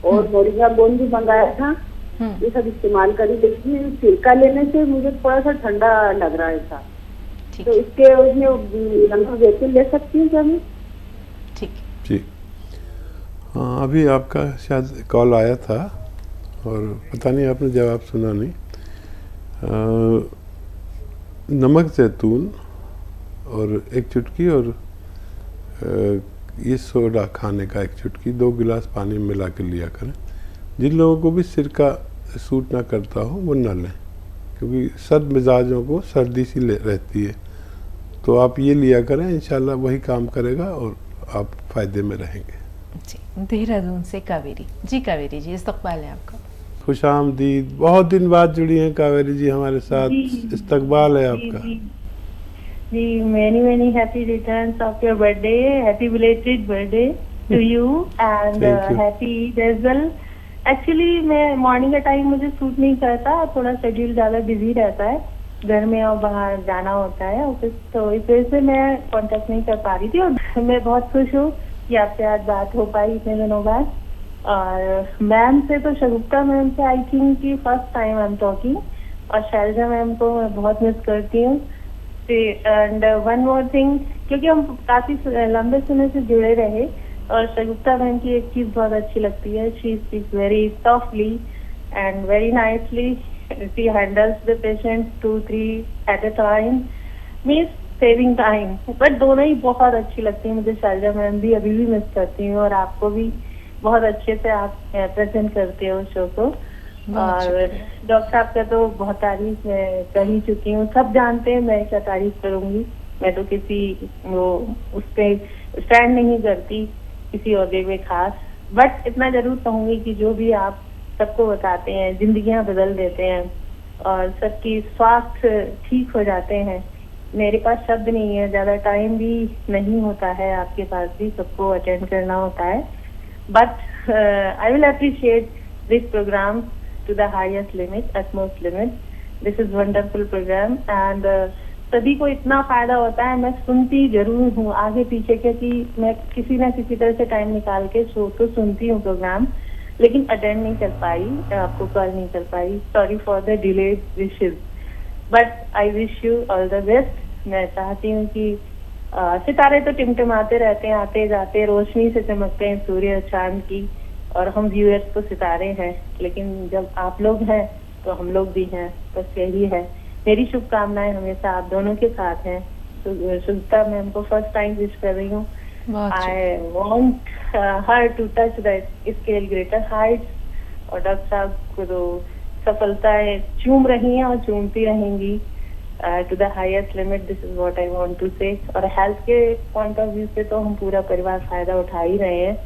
और मोरिंगा गोंद भी मंगाया था, ये सब इस्तेमाल करी। लेकिन सिरका लेने से मुझे थोड़ा सा ठंडा लग रहा है था, तो इसके उसमें नमक जैतून ले सकती हूँ क्या मैं? ठीक जी हाँ, अभी आपका शायद कॉल आया था और पता नहीं आपने जवाब सुना नहीं। नमक जैतून और एक चुटकी और ये सोडा खाने का एक चुटकी 2 गिलास पानी में मिला के लिया करें। जिन लोगों को भी सिरका सूट ना करता हो वो ना लें, क्योंकि सर्द मिजाजों को सर्दी सी रहती है। तो आप ये लिया करें, इंशाल्लाह वही काम करेगा और आप फायदे में रहेंगे। जी, देहरादून से कावेरी जी। कावेरी जी, इस्तकबाल है आपका। खुशामदीद, बहुत दिन बाद जुड़ी हैं कावेरी जी हमारे साथ, इस्तकबाल है आपका। जी, many happy returns of your birthday, happy belated birthday to you and happy Eid as well. Actually मैं मॉर्निंग का टाइम मुझे सूट नहीं करता, थोड़ा शेड्यूल ज़्यादा बिजी रहता है, घर में और बाहर जाना होता है ऑफिस, तो इस वजह से मैं कांटेक्ट नहीं कर पा रही थी। और मैं बहुत खुश हूँ कि आपसे आज बात हो पाई इतने दिनों बाद। और मैम से तो शगुफ्ता मैम से आई थिंक कि first time I am talking, और शैलजा मैम को मैं बहुत मिस करती हूँ। एंड वन मोर थिंग, क्योंकि हम काफ़ी लंबे समय से जुड़े रहे, और शगुफ्ता मैम की एक चीज़ बहुत अच्छी लगती है, she speaks very softly and very nicely, she handles the patients 2-3 at a time, means saving time. But दोनों ही बहुत अच्छी लगती है मुझे। शैलजा मैम भी अभी भी मिस करती हूँ, और आपको भी बहुत अच्छे से आप प्रेजेंट करते हो शो को। और डॉक्टर साहब का तो बहुत तारीफ मैं कर ही चुकी हूँ, सब जानते हैं, मैं क्या तारीफ करूंगी। मैं तो किसी वो उस पर स्टैंड नहीं करती किसी ओहदे में खास, बट इतना जरूर कहूंगी कि जो भी आप सबको बताते हैं जिंदगियां बदल देते हैं और सबकी स्वास्थ्य ठीक हो जाते हैं। मेरे पास शब्द नहीं है, ज्यादा टाइम भी नहीं होता है, आपके पास भी सबको अटेंड करना होता है, but I will appreciate this programme to the highest limit, utmost limit. This is wonderful program and सभी को इतना फायदा होता है। मैं सुनती जरूर हूँ आगे पीछे, क्योंकि मैं किसी ना किसी तरह से टाइम निकाल के शो तो सुनती हूँ प्रोग्राम, लेकिन अटेंड नहीं कर पाई, आपको कॉल नहीं कर पाई। Sorry for the delayed wishes, but I wish you all the best. मैं चाहती हूँ कि सितारे तो टिमटिमाते रहते हैं, आते जाते, रोशनी से चमकते हैं सूर्य चांद की, और हम व्यूअर्स तो सितारे हैं, लेकिन जब आप लोग हैं तो हम लोग भी हैं, बस यही है। मेरी शुभकामनाएं हमेशा आप दोनों के साथ हैं। तो शुभता मैम को फर्स्ट टाइम विश कर रही हूँ। I want her to touch the scale greater heights, और डॉक्टर साहब को तो सफलताएं चूम रही हैं और चूमती रहेंगी to the highest limit. This is what I want to say. और हेल्थ के पॉइंट ऑफ व्यू से तो हम पूरा परिवार फायदा उठा ही रहे हैं,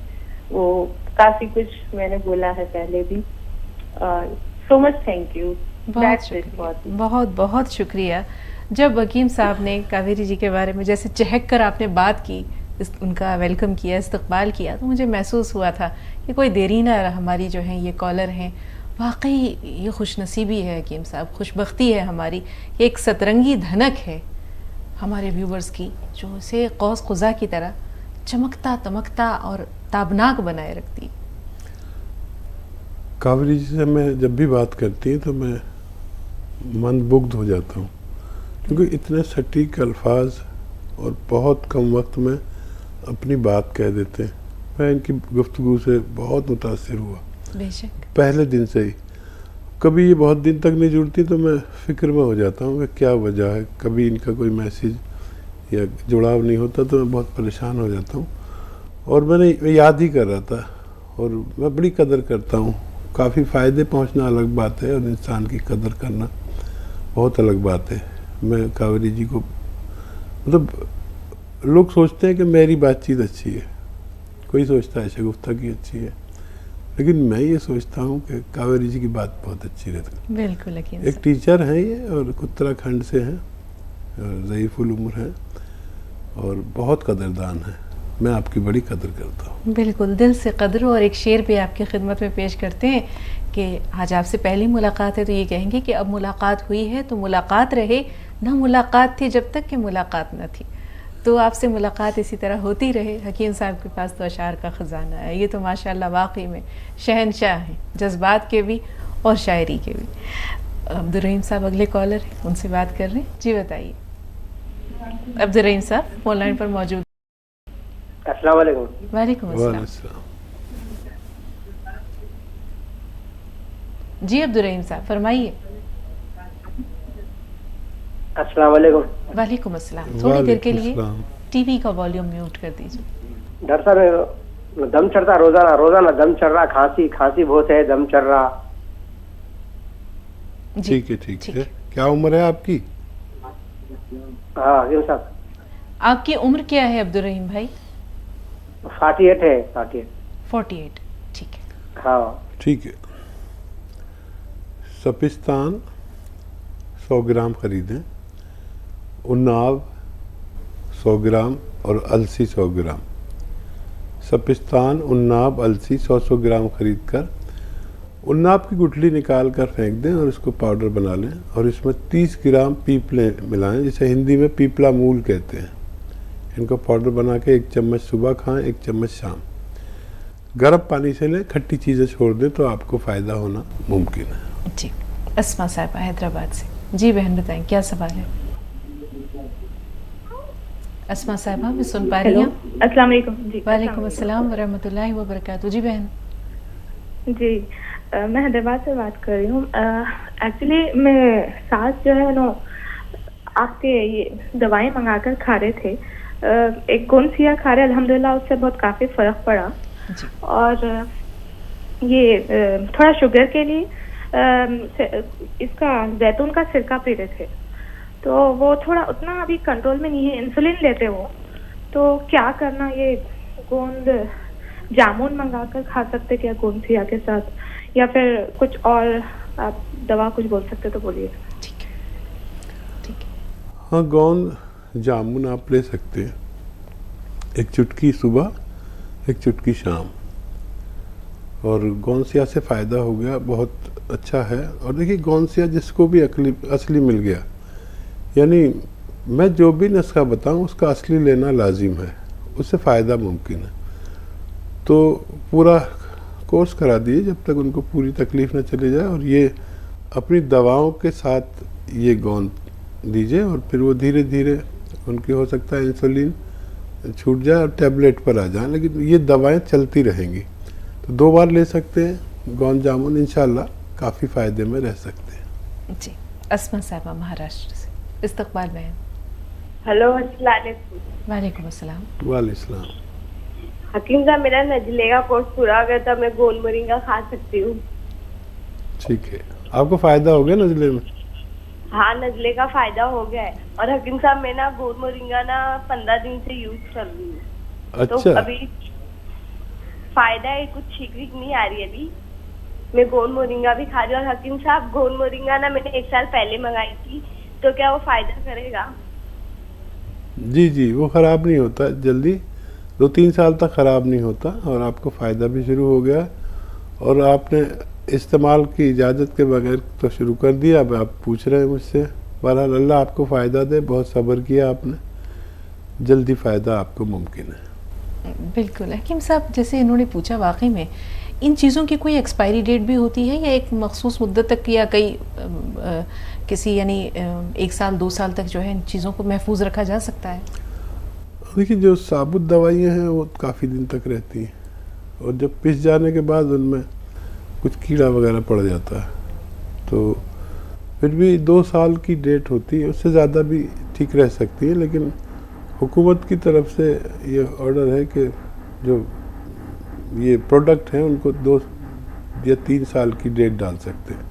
वो काफी कुछ मैंने बोला है पहले भी। So much thank you. बहुत बहुत शुक्रिया। जब हकीम साहब ने कावेरी जी के बारे में जैसे चहक कर आपने बात की, उनका वेलकम किया, इस्तकबाल किया, तो मुझे महसूस हुआ था कि कोई देरी ना हमारी जो है ये कॉलर हैं। वाकई ये खुशनसीबी है हकीम साहब, खुशबख्ती है हमारी, एक सतरंगी धनक है हमारे व्यूवर्स की, जो इसे कौस क़ुज़ा की तरह चमकता तमकता और ताबनाक बनाए रखती। कावेरी जी से मैं जब भी बात करती है तो मैं मंदबुग्ध हो जाता हूँ, क्योंकि इतने सटीक अल्फाज और बहुत कम वक्त में अपनी बात कह देते हैं। मैं इनकी गुफ्तगू से बहुत मुतासिर हुआ, बेशक पहले दिन से ही। कभी ये बहुत दिन तक नहीं जुड़ती तो मैं फ़िक्र में हो जाता हूँ कि क्या वजह है, कभी इनका कोई मैसेज या जुड़ाव नहीं होता तो मैं बहुत परेशान हो जाता हूँ। और मैं याद ही कर रहा था, और मैं बड़ी कदर करता हूँ। काफ़ी फ़ायदे पहुँचना अलग बात है, और इंसान की कदर करना बहुत अलग बात है। मैं कावेरी जी को, मतलब लोग सोचते हैं कि मेरी बातचीत अच्छी है, कोई सोचता है शगुफ्ता की अच्छी है, लेकिन मैं ये सोचता हूँ कि कावेरी जी की बात बहुत अच्छी रहती है। बिल्कुल। एक टीचर हैं ये, और उत्तराखंड से हैं, ज़ईफ़ुल उम्र हैं, और बहुत कदरदान है। मैं आपकी बड़ी कदर करता हूँ। बिल्कुल दिल से कदर। और एक शेर भी आपकी खिदमत में पेश करते हैं कि आज आपसे पहली मुलाकात है तो ये कहेंगे कि अब मुलाकात हुई है तो मुलाकात रहे, ना मुलाकात थी जब तक कि मुलाकात न थी। तो आपसे मुलाकात इसी तरह होती रहे। हकीम साहब के पास तो अशार का ख़जाना है, ये तो माशाल्लाह वाकई में शहनशाह हैं, जज्बात के भी और शायरी के भी। अब्दुर्रहीम साहब अगले कॉलर हैं, उनसे बात कर रहे हैं। जी बताइए अब्दुर्रहीम साहब, फोन लाइन पर मौजूद। अस्सलाम वालेकुम। वालेकुम अस्सलाम। जी अब्दुर्रहीम साहब फरमाइए। अस्सलाम वालेकुम। वालेकुम अस्सलाम। थोड़ी देर के लिए टीवी का वॉल्यूम म्यूट कर दीजिए। डॉक्टर साहब दम चढ़ता रोजाना दम चढ़ रहा, खांसी बहुत है, दम चढ़ रहा। ठीक है ठीक है। क्या उम्र है आपकी? हाँ हकीम साहब। आपकी उम्र क्या है अब्दुर्रहीम भाई? 48 है। 48। ठीक है। हाँ ठीक है। सपिस्तान 100 ग्राम खरीदें, उन्नाव 100 ग्राम और अलसी 100 ग्राम। सपिस्तान, उन्नाव, अलसी 100 ग्राम खरीद कर उन्नाव की गुठली निकाल कर फेंक दें और इसको पाउडर बना लें और इसमें 30 ग्राम पीपले मिलाएं, जिसे हिंदी में पीपला मूल कहते हैं। इनको पाउडर बना के 1 चम्मच सुबह खाएं, 1 चम्मच शाम। गर्म पानी से लें, खट्टी चीज़ें छोड़ दें तो आपको फ़ायदा होना मुमकिन है। जी अस्मा साहिबा हैदराबाद से। जी बहन बताएं क्या सवाल है? अस्मा साहिबा भी सुन पा रही हैं? अस्सलाम वालेकुम। जी वालेकुम अस्सलाम व रहमतुल्लाहि व बरकातहू। जी बहन। जी मैं हैदराबाद से बात कर रही हूँ। एक्चुअली मैं सास जो है ना आपके ये दवाएं मंगाकर खा रहे थे। एक गोनसिया खा रहे, अल्हम्दुलिल्लाह उससे बहुत काफ़ी फ़र्क पड़ा। और ये थोड़ा शुगर के लिए इसका जैतून का सिरका पी रहे थे, तो वो थोड़ा उतना अभी कंट्रोल में नहीं है। इंसुलिन लेते वो, तो क्या करना? ये गोंद जामुन मंगा कर खा सकते क्या गोंसिया के साथ, या फिर कुछ और आप दवा कुछ बोल सकते तो बोलिए। ठीक है। हाँ गोंद जामुन आप ले सकते हैं, 1 चुटकी सुबह, 1 चुटकी शाम। और गोंसिया से फ़ायदा हो गया, बहुत अच्छा है। और देखिए गोंसिया जिसको भी असली मिल गया, यानी मैं जो भी नुस्खा बताऊं उसका असली लेना लाजिम है, उससे फ़ायदा मुमकिन है। तो पूरा कोर्स करा दिए जब तक उनको पूरी तकलीफ़ न चली जाए, और ये अपनी दवाओं के साथ ये गोंद दीजिए और फिर वो धीरे धीरे उनकी हो सकता है इंसुलिन छूट जाए और टैबलेट पर आ जाए, लेकिन ये दवाएं चलती रहेंगी। तो 2 बार ले सकते हैं गोंद जामुन, इंशाल्लाह काफ़ी फ़ायदे में रह सकते हैं। जी अस्मा साहिबा महाराष्ट्र से। इस्तकबाल बहन। हेलो अस्सलाम वालेकुम। वालेकुम अस्सलाम। वालेकुम। हकीम साहब मेरा नजले का कोर्स पूरा हो गया था, मैं गोल मोरिंगा खा सकती हूँ? ठीक है। आपको फ़ायदा हो गया नजले में? हाँ नजले का फायदा हो गया है। और हकीम साहब मैं ना गोल मोरिंगा ना 15 दिन से यूज कर रही हूँ। अच्छा। तो अभी फायदा है, कुछ छींक नहीं आ रही अभी। मैं गोल मोरिंगा भी खा रही हूँ। और हकीम साहब गोल मोरिंगा ना मैंने 1 साल पहले मंगाई थी, तो क्या वो फायदा करेगा? जी जी, वो ख़राब नहीं होता जल्दी, 2-3 साल तक ख़राब नहीं होता और आपको फ़ायदा भी शुरू हो गया और आपने इस्तेमाल की इजाज़त के बगैर तो शुरू कर दिया। अब आप पूछ रहे हैं मुझसे। बहरहाल अल्लाह आपको फ़ायदा दे, बहुत सब्र किया आपने, जल्दी फ़ायदा आपको मुमकिन है। बिल्कुल हकीम साहब, जैसे इन्होंने पूछा, वाकई में इन चीज़ों की कोई एक्सपायरी डेट भी होती है या एक मखसूस मुद्दत तक या कई किसी यानी 1 साल 2 साल तक जो है इन चीज़ों को महफूज रखा जा सकता है? देखिए जो साबुत दवाइयाँ हैं वो काफ़ी दिन तक रहती हैं और जब पिस जाने के बाद उनमें कुछ कीड़ा वगैरह पड़ जाता है, तो फिर भी 2 साल की डेट होती है, उससे ज़्यादा भी ठीक रह सकती है। लेकिन हुकूमत की तरफ से ये ऑर्डर है कि जो ये प्रोडक्ट हैं उनको 2 या 3 साल की डेट डाल सकते हैं,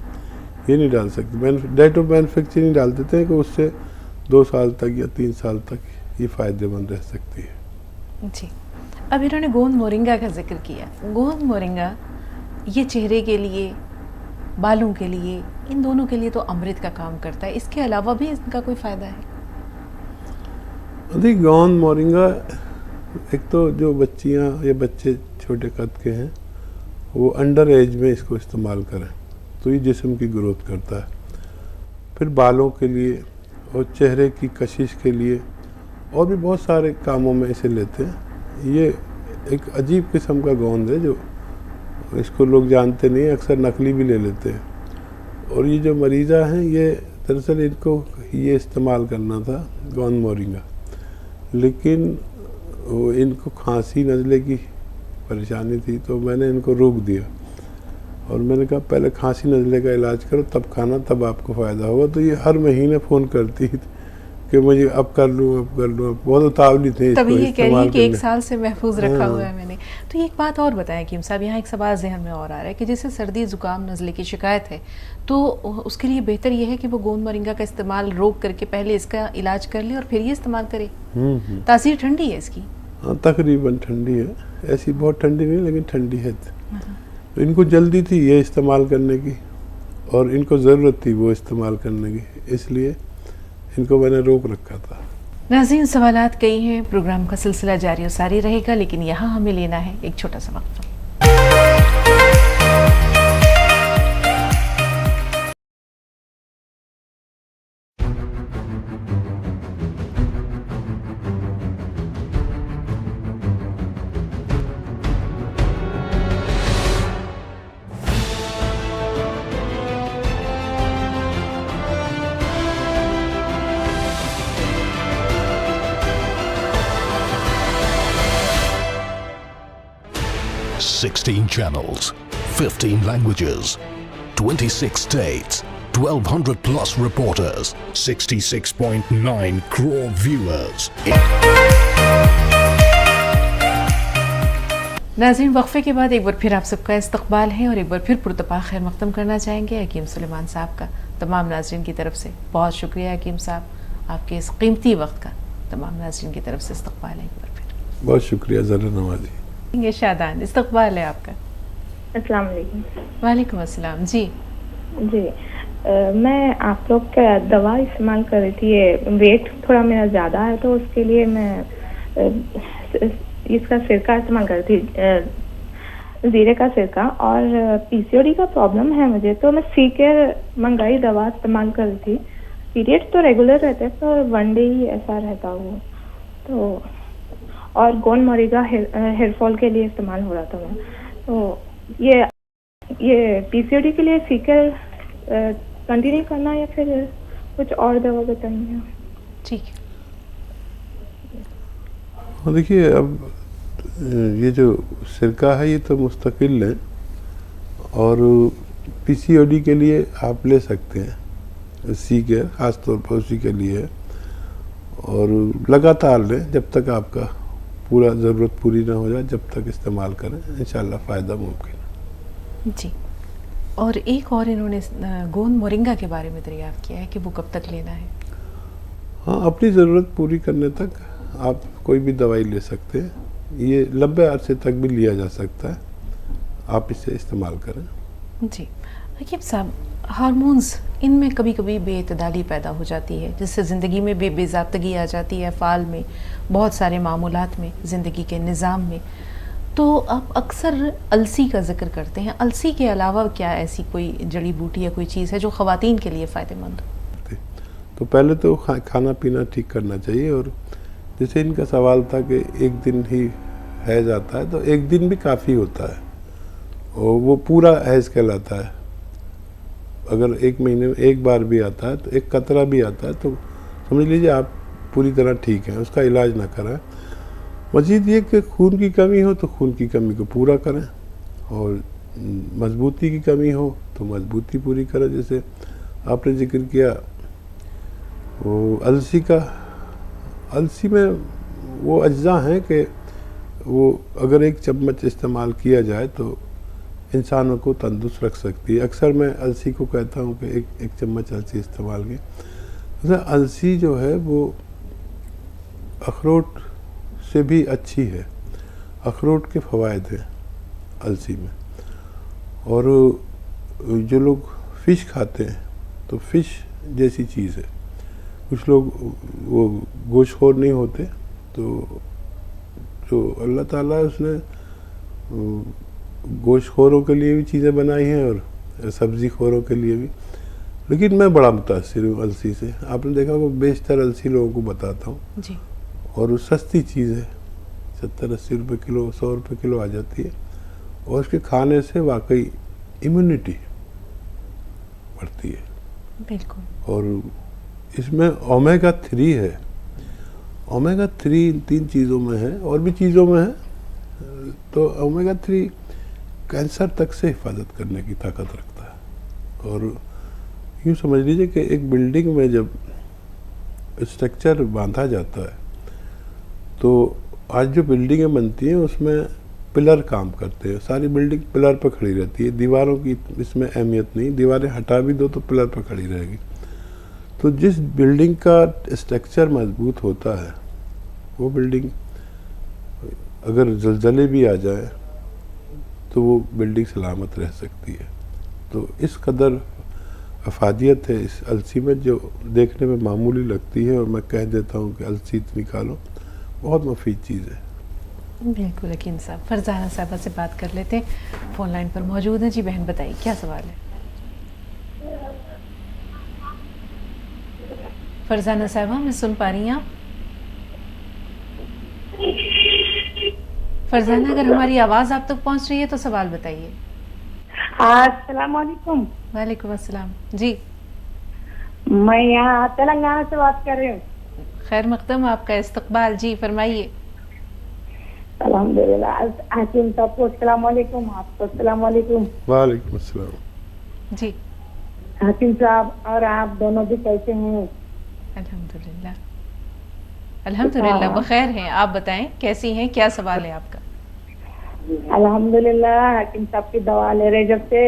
ये नहीं डाल सकते। डेट ऑफ मैन्युफैक्चरिंग डाल देते हैं कि उससे 2 साल तक या 3 साल तक ये फ़ायदेमंद रह सकती है। जी, अब इन्होंने गोंद मोरिंगा का जिक्र किया। गोंद मोरिंगा ये चेहरे के लिए, बालों के लिए, इन दोनों के लिए तो अमृत का काम करता है, इसके अलावा भी इनका कोई फ़ायदा है? देखिए गोंद मोरिंगा एक तो जो बच्चियां या बच्चे छोटे कद के हैं वो अंडर एज में इसको इस्तेमाल करें तो ये जिस्म की ग्रोथ करता है। फिर बालों के लिए और चेहरे की कशिश के लिए और भी बहुत सारे कामों में इसे लेते हैं। ये एक अजीब किस्म का गोंद है जो इसको लोग जानते नहीं, अक्सर नकली भी ले लेते हैं। और ये जो मरीज़ा हैं ये दरअसल इनको ये इस्तेमाल करना था गोंद मोरिंगा, लेकिन वो इनको खांसी नज़ले की परेशानी थी तो मैंने इनको रोक दिया और मैंने कहा पहले खांसी नज़ले का इलाज करो तब खाना, तब आपको फ़ायदा होगा। तो ये हर महीने फ़ोन करती कि मुझे अब कर लूँ, बहुत उतावली थे। तभी ये कह रही है कि 1 साल से महफूज रखा हुआ है मैंने। तो ये एक बात और बताएं हकीम साहब, यहाँ एक सवाल जहन में और आ रहा है कि जैसे सर्दी ज़ुकाम नज़ले की शिकायत है तो उसके लिए बेहतर ये है कि वो गोंद मोरिंगा का इस्तेमाल रोक करके पहले इसका इलाज कर ले और फिर ये इस्तेमाल करे। तासीर ठंडी है इसकी? हाँ, तकरीबन ठंडी है, ऐसी बहुत ठंडी नहीं लेकिन ठंडी है। तो इनको जल्दी थी ये इस्तेमाल करने की और इनको ज़रूरत थी वो इस्तेमाल करने की, इसलिए इनको मैंने रोक रखा था। नाज़रीन, सवालात कई हैं, प्रोग्राम का सिलसिला जारी और सारी रहेगा, लेकिन यहाँ हमें लेना है एक छोटा सा वक्त। Sixteen channels, 15 languages, 26 states, 1,200 plus reporters, 66.9 crore viewers. नाज़रीन, वक्फे के बाद एक बार फिर आप सबका इस्तकबाल है और एक बार फिर पुरतपा खैर मख्तम करना चाहेंगे हकीम सुलेमान साहब का। तमाम नाज़रीन की तरफ से बहुत शुक्रिया हकीम साहब, आपके इस कीमती वक्त का तमाम नाज़रीन की तरफ से इस्तकबाल है एक बार फिर। बहुत शुक्रिया ज़रा नवाजी। ये शादान इस्तकबाल है आपका। अस्सलाम वालेकुम। वालेकुम अस्सलाम। जी जी मैं आप लोग का दवा इस्तेमाल कर रही थी, ये वेट थोड़ा मेरा ज़्यादा है तो उसके लिए मैं इसका सिरका इस्तेमाल कर रही थी, जीरे का सिरका। और पीसीओडी का प्रॉब्लम है मुझे तो मैं सीकेयर मंगाई दवा इस्तेमाल कर रही थी। पीरियड तो रेगुलर रहते हैं पर 1 डे ही ऐसा रहता वो तो, और गोंद मोरिंगा हेयर फॉल के लिए इस्तेमाल हो रहा था मैं। तो ये पीसीओडी के लिए सीकर कंटिन्यू करना या फिर कुछ और दवा बताएंगे? ठीक है। देखिए अब ये जो सिरका है ये तो मुस्तकिल है और पीसीओडी के लिए आप ले सकते हैं सीकर, खास तौर पर उसी के लिए, और लगातार लें जब तक आपका पूरा ज़रूरत पूरी ना हो जाए, जब तक इस्तेमाल करें, इंशाल्लाह फ़ायदा मुमकिन है। जी, और एक और इन्होंने गोंद मोरिंगा के बारे में दरियाफ़्त किया है कि वो कब तक लेना है? हाँ, अपनी ज़रूरत पूरी करने तक आप कोई भी दवाई ले सकते हैं, ये लंबे अरसे तक भी लिया जा सकता है, आप इसे इस्तेमाल करें। जी हकीम साहब, हार्मोन्स इनमें कभी कभी बेइतदाली पैदा हो जाती है जिससे ज़िंदगी में बेज़ाब्तगी आ जाती है, फ़ाल में, बहुत सारे मामूलात में, ज़िंदगी के निज़ाम में। तो आप अक्सर अलसी का जिक्र करते हैं, अलसी के अलावा क्या ऐसी कोई जड़ी बूटी या कोई चीज़ है जो ख़वातीन के लिए फ़ायदेमंद हो? तो पहले तो खाना पीना ठीक करना चाहिए, और जैसे इनका सवाल था कि एक दिन ही हैज़ आता है, तो एक दिन भी काफ़ी होता है और वो पूरा हैज़ कहलाता है। अगर 1 महीने में 1 बार भी आता है, तो 1 कतरा भी आता है, तो समझ लीजिए आप पूरी तरह ठीक हैं, उसका इलाज ना कराएं। मज़ीद ये कि खून की कमी हो तो खून की कमी को पूरा करें, और मजबूती की कमी हो तो मजबूती पूरी करें। जैसे आपने जिक्र किया वो अलसी का, अलसी में वो अज्जा हैं कि वो अगर 1 चम्मच इस्तेमाल किया जाए तो इंसानों को तंदुरुस्त रख सकती है। अक्सर मैं अलसी को कहता हूँ कि एक चम्मच अलसी इस्तेमाल की। तो अलसी जो है वो अखरोट से भी अच्छी है, अखरोट के फ़वाइद हैं अलसी में। और जो लोग फ़िश खाते हैं तो फ़िश जैसी चीज़ है, कुछ लोग वो गोश्तखोर नहीं होते तो तो अल्लाह ताला उसने गोश्तखोरों के लिए भी चीज़ें बनाई हैं और सब्ज़ी खोरों के लिए भी। लेकिन मैं बड़ा मुतासिर हूँ अलसी से। आपने देखा वो बेशतर अलसी लोगों को बताता हूँ जी। और वो सस्ती चीज़ है, 70-80 रुपये किलो, 100 रुपये किलो आ जाती है और उसके खाने से वाकई इम्यूनिटी बढ़ती है। बिल्कुल। और इसमें ओमेगा 3 है। ओमेगा 3 इन 3 चीज़ों में है और भी चीज़ों में है। तो ओमेगा 3 कैंसर तक से हिफाजत करने की ताकत रखता है। और यूँ समझ लीजिए कि एक बिल्डिंग में जब स्ट्रक्चर बांधा जाता है तो आज जो बिल्डिंगें बनती हैं उसमें पिलर काम करते हैं। सारी बिल्डिंग पिलर पर खड़ी रहती है, दीवारों की इसमें अहमियत नहीं, दीवारें हटा भी दो तो पिलर पर खड़ी रहेगी। तो जिस बिल्डिंग का स्ट्रक्चर मजबूत होता है वो बिल्डिंग अगर जलजले भी आ जाए तो वो बिल्डिंग सलामत रह सकती है। तो इस कदर अफादियत है इस अलसी में, जो देखने में मामूली लगती है और मैं कह देता हूँ कि अलसी इतनी खा लो, बहुत मुफीद चीज़ है। बिल्कुल हकीम साहब। फरजाना साहबा से बात कर लेते हैं, फ़ोन लाइन पर मौजूद हैं। जी बहन बताइए क्या सवाल है? फरजाना साहबा मैं सुन पा रही हैं आप? फरजाना अगर हमारी आवाज़ आप तक पहुंच रही है तो सवाल बताइए। अस्सलाम वालेकुम। वालेकुम अस्सलाम। जी मैं यहाँ तेलंगाना से बात कर रही हूँ। खैर मकदम, आपका इस्तकबाल। जी फरमाइए। अल्हम्दुलिल्लाह। हकीम साहब को अस्सलाम वालेकुम, आपको अस्सलाम वालेकुम। वालेकुम अस्सलाम। जी हकीम साहब और आप दोनों भी कैसे हैं? अल्हम्दुलिल्लाह अल्हम्दुलिल्लाह बखैर हैं। आप बताएं कैसी हैं, क्या सवाल है आपका? अल्हम्दुलिल्लाह हकीम साहब की दवा ले रहे, जब से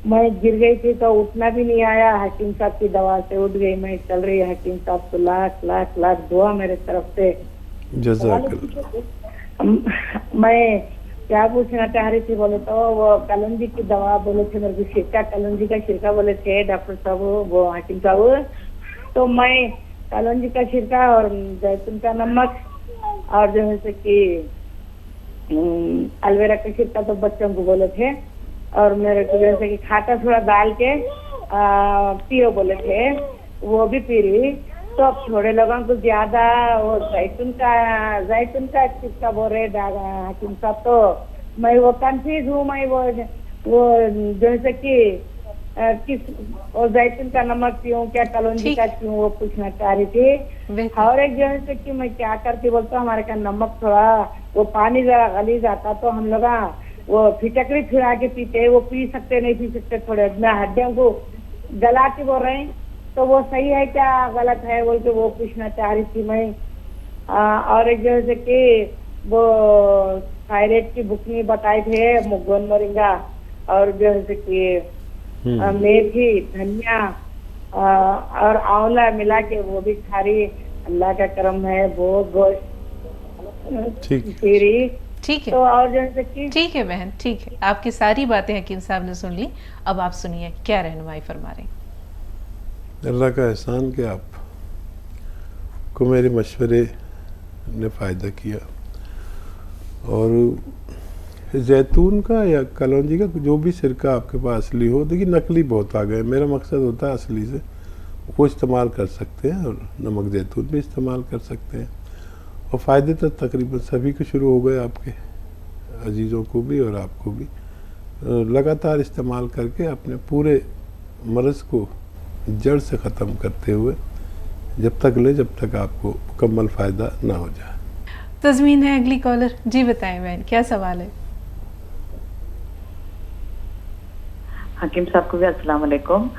मैं गिर गई थी तो उठना भी नहीं आया, हकीम साहब की दवा से उठ गई, मैं चल रही है। हकीम साहब को लाख लाख लाख दुआ मेरे तरफ से। जज़ाकल्लाह। मैं क्या पूछना चाह रही थी बोले तो वो कलंजी की दवा बोले थे मेरे को, शिरका कलंजी का शिरका बोले थे डॉक्टर साहब, वो हकीम साहब। तो मैं कलंजी का छिड़का और जैतून का नमक और जो है कि अलवेरा का छिड़का तो बच्चों को बोले थे, और मेरे को जैसे कि खाटा थोड़ा डाल के पियो बोले थे, वो भी पी रही। तो अब थोड़े लोगों को ज्यादा वो जैतून का छिड़का बोल रहे हकीम साहब। तो मैं वो कंफ्यूज हूँ, मैं वो जैसे कि किस और जैतून का नमक पीऊँ क्या कलौंजी का पीऊँ, वो पूछना चाह रही थी। और एक जैसे कि मैं क्या करती बोलते हमारे का नमक थोड़ा वो पानी जरा गली जाता तो हम लोग वो फिटकरी फिरा के पीते, वो पी सकते नहीं पी सकते, थोड़े अपना हड्डियों को गला के बोल रहे हैं, तो वो सही है क्या गलत है बोल के वो पूछना चाह रही थी मैं। और एक जैसे कि वो थायराइड की बुकनी बताए थे मुगन मोरिंगा और जैसे कि मेथी धनिया और आंवला मिला के वो भी खा रही। अल्लाह का करम है, वो गोश्त ठीक है। तो और जैसे कि ठीक है बहन, ठीक है। आपकी सारी बातें हकीम साहब ने सुन ली। अब आप सुनिए क्या रहनुमाई फरमा रहे हैं। अल्लाह का एहसान कि आप को मेरे मशवरे ने फ़ायदा किया। और जैतून का या कलौंजी का जो भी सिरका आपके पास असली हो, देखिए नकली बहुत आ गए, मेरा मकसद होता है असली से, वो इस्तेमाल कर सकते हैं और नमक जैतून भी इस्तेमाल कर सकते हैं। और फ़ायदे तो तकरीबन सभी को शुरू हो गए, आपके अजीज़ों को भी और आपको भी। लगातार इस्तेमाल करके अपने पूरे मर्ज़ को जड़ से ख़त्म करते हुए जब तक ले जब तक आपको मुकम्मल फ़ायदा ना हो जाए। तज़मीन है अगली कॉलर। जी बताएं बहन क्या सवाल है? हकीम साहब को भी अस्सलाम वालेकुम।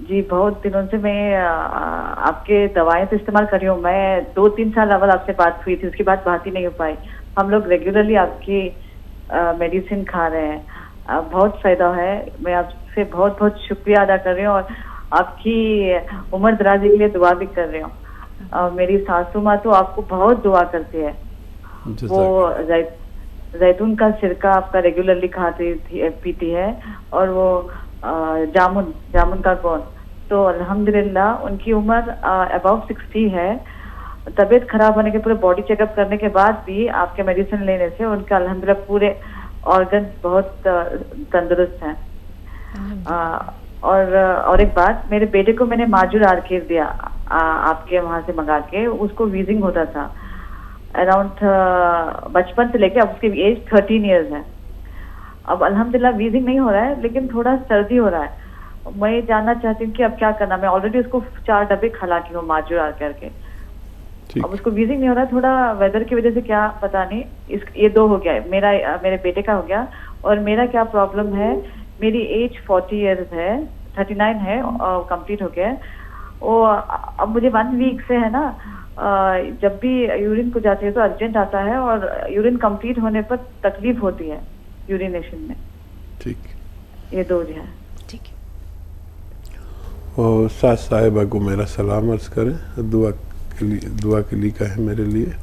जी बहुत दिनों से मैं आपके दवाएं तो इस्तेमाल कर रही हूँ। मैं 2-3 साल अव्वल आपसे बात हुई थी, उसके बाद बात ही नहीं हो पाई। हम लोग रेगुलरली आपकी मेडिसिन खा रहे हैं, बहुत फायदा है। मैं आपसे बहुत बहुत शुक्रिया अदा कर रही हूँ और आपकी उम्र दराजी के लिए दुआ भी कर रही हूँ। मेरी सासू माँ तो आपको बहुत दुआ करती है। वो जैतून का सिरका आपका रेगुलरली खाती पीती है और वो जामुन का गोंद। तो अल्हम्दुलिल्लाह उनकी उम्र अबाउट 60 है। तबीयत खराब होने के पूरे बॉडी चेकअप करने के बाद भी आपके मेडिसिन लेने से उनका अल्हम्दुलिल्लाह पूरे ऑर्गन बहुत तंदुरुस्त हैं। और एक बात, मेरे बेटे को मैंने माजुर आर्केड दिया आपके वहां से मंगा के। उसको वीजिंग होता था अराउंड बचपन से लेके, अब उसकी एज 13 इयर्स है। अब अल्हम्दुलिल्लाह वीजिंग नहीं हो रहा है, लेकिन थोड़ा सर्दी हो रहा है। मैं ये जानना चाहती हूँ कि अब क्या करना। मैं ऑलरेडी उसको 4 डब्बे खिला की हूँ माजुर आर्केड के। अब उसको वीजिंग नहीं हो रहा, थोड़ा वेदर की वजह से, क्या पता नहीं। ये 2 हो गया है, मेरे बेटे का हो गया। और मेरा क्या प्रॉब्लम है, मेरी एज 40 इयर्स है, 39 है, कंप्लीट हो गया है। वो अब मुझे 1 वीक से है ना, जब भी यूरिन को जाती है तो अर्जेंट आता है, और यूरिन कंप्लीट होने पर तकलीफ होती है यूरिनेशन में। ठीक, ये 2 है। ठीक है। और सास साहिबा को मेरा सलाम अर्ज करें, दुआ के लिए कहें मेरे लिए।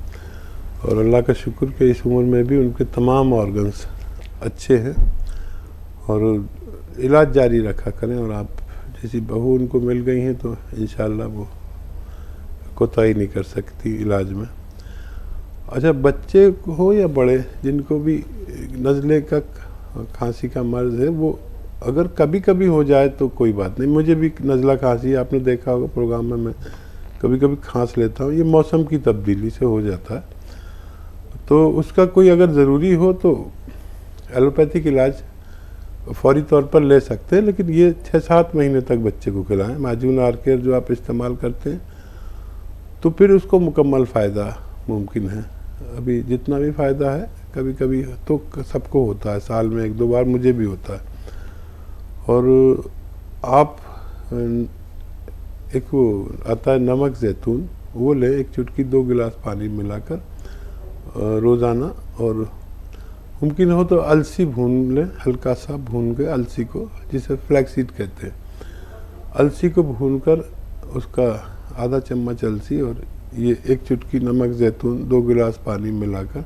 और अल्लाह का शुक्र कि इस उम्र में भी उनके तमाम ऑर्गन्स अच्छे हैं, और इलाज जारी रखा करें। और आप जैसी बहू उनको मिल गई हैं तो इंशाअल्लाह वो कोताही नहीं कर सकती इलाज में। अच्छा, बच्चे हो या बड़े, जिनको भी नज़ले का खांसी का मर्ज़ है, वो अगर कभी कभी हो जाए तो कोई बात नहीं। मुझे भी नज़ला खांसी, आपने देखा होगा प्रोग्राम में, मैं कभी कभी खांस लेता हूँ। ये मौसम की तब्दीली से हो जाता है, तो उसका कोई अगर ज़रूरी हो तो एलोपैथिक इलाज फौरी तौर पर ले सकते हैं। लेकिन ये 6-7 महीने तक बच्चे को खिलाएं माजून आर्केड जो आप इस्तेमाल करते हैं, तो फिर उसको मुकम्मल फ़ायदा मुमकिन है। अभी जितना भी फ़ायदा है, कभी कभी तो सबको होता है, साल में 1-2 बार मुझे भी होता है। और आप एक वो आता है नमक जैतून, वो लें, 1 चुटकी 2 गिलास पानी मिलाकर रोज़ाना। और मुमकिन हो तो अलसी भून लें, हल्का सा भून के अलसी को, जिसे फ्लैक्सीड कहते हैं, अलसी को भूनकर उसका आधा चम्मच अलसी और ये 1 चुटकी नमक जैतून 2 गिलास पानी मिलाकर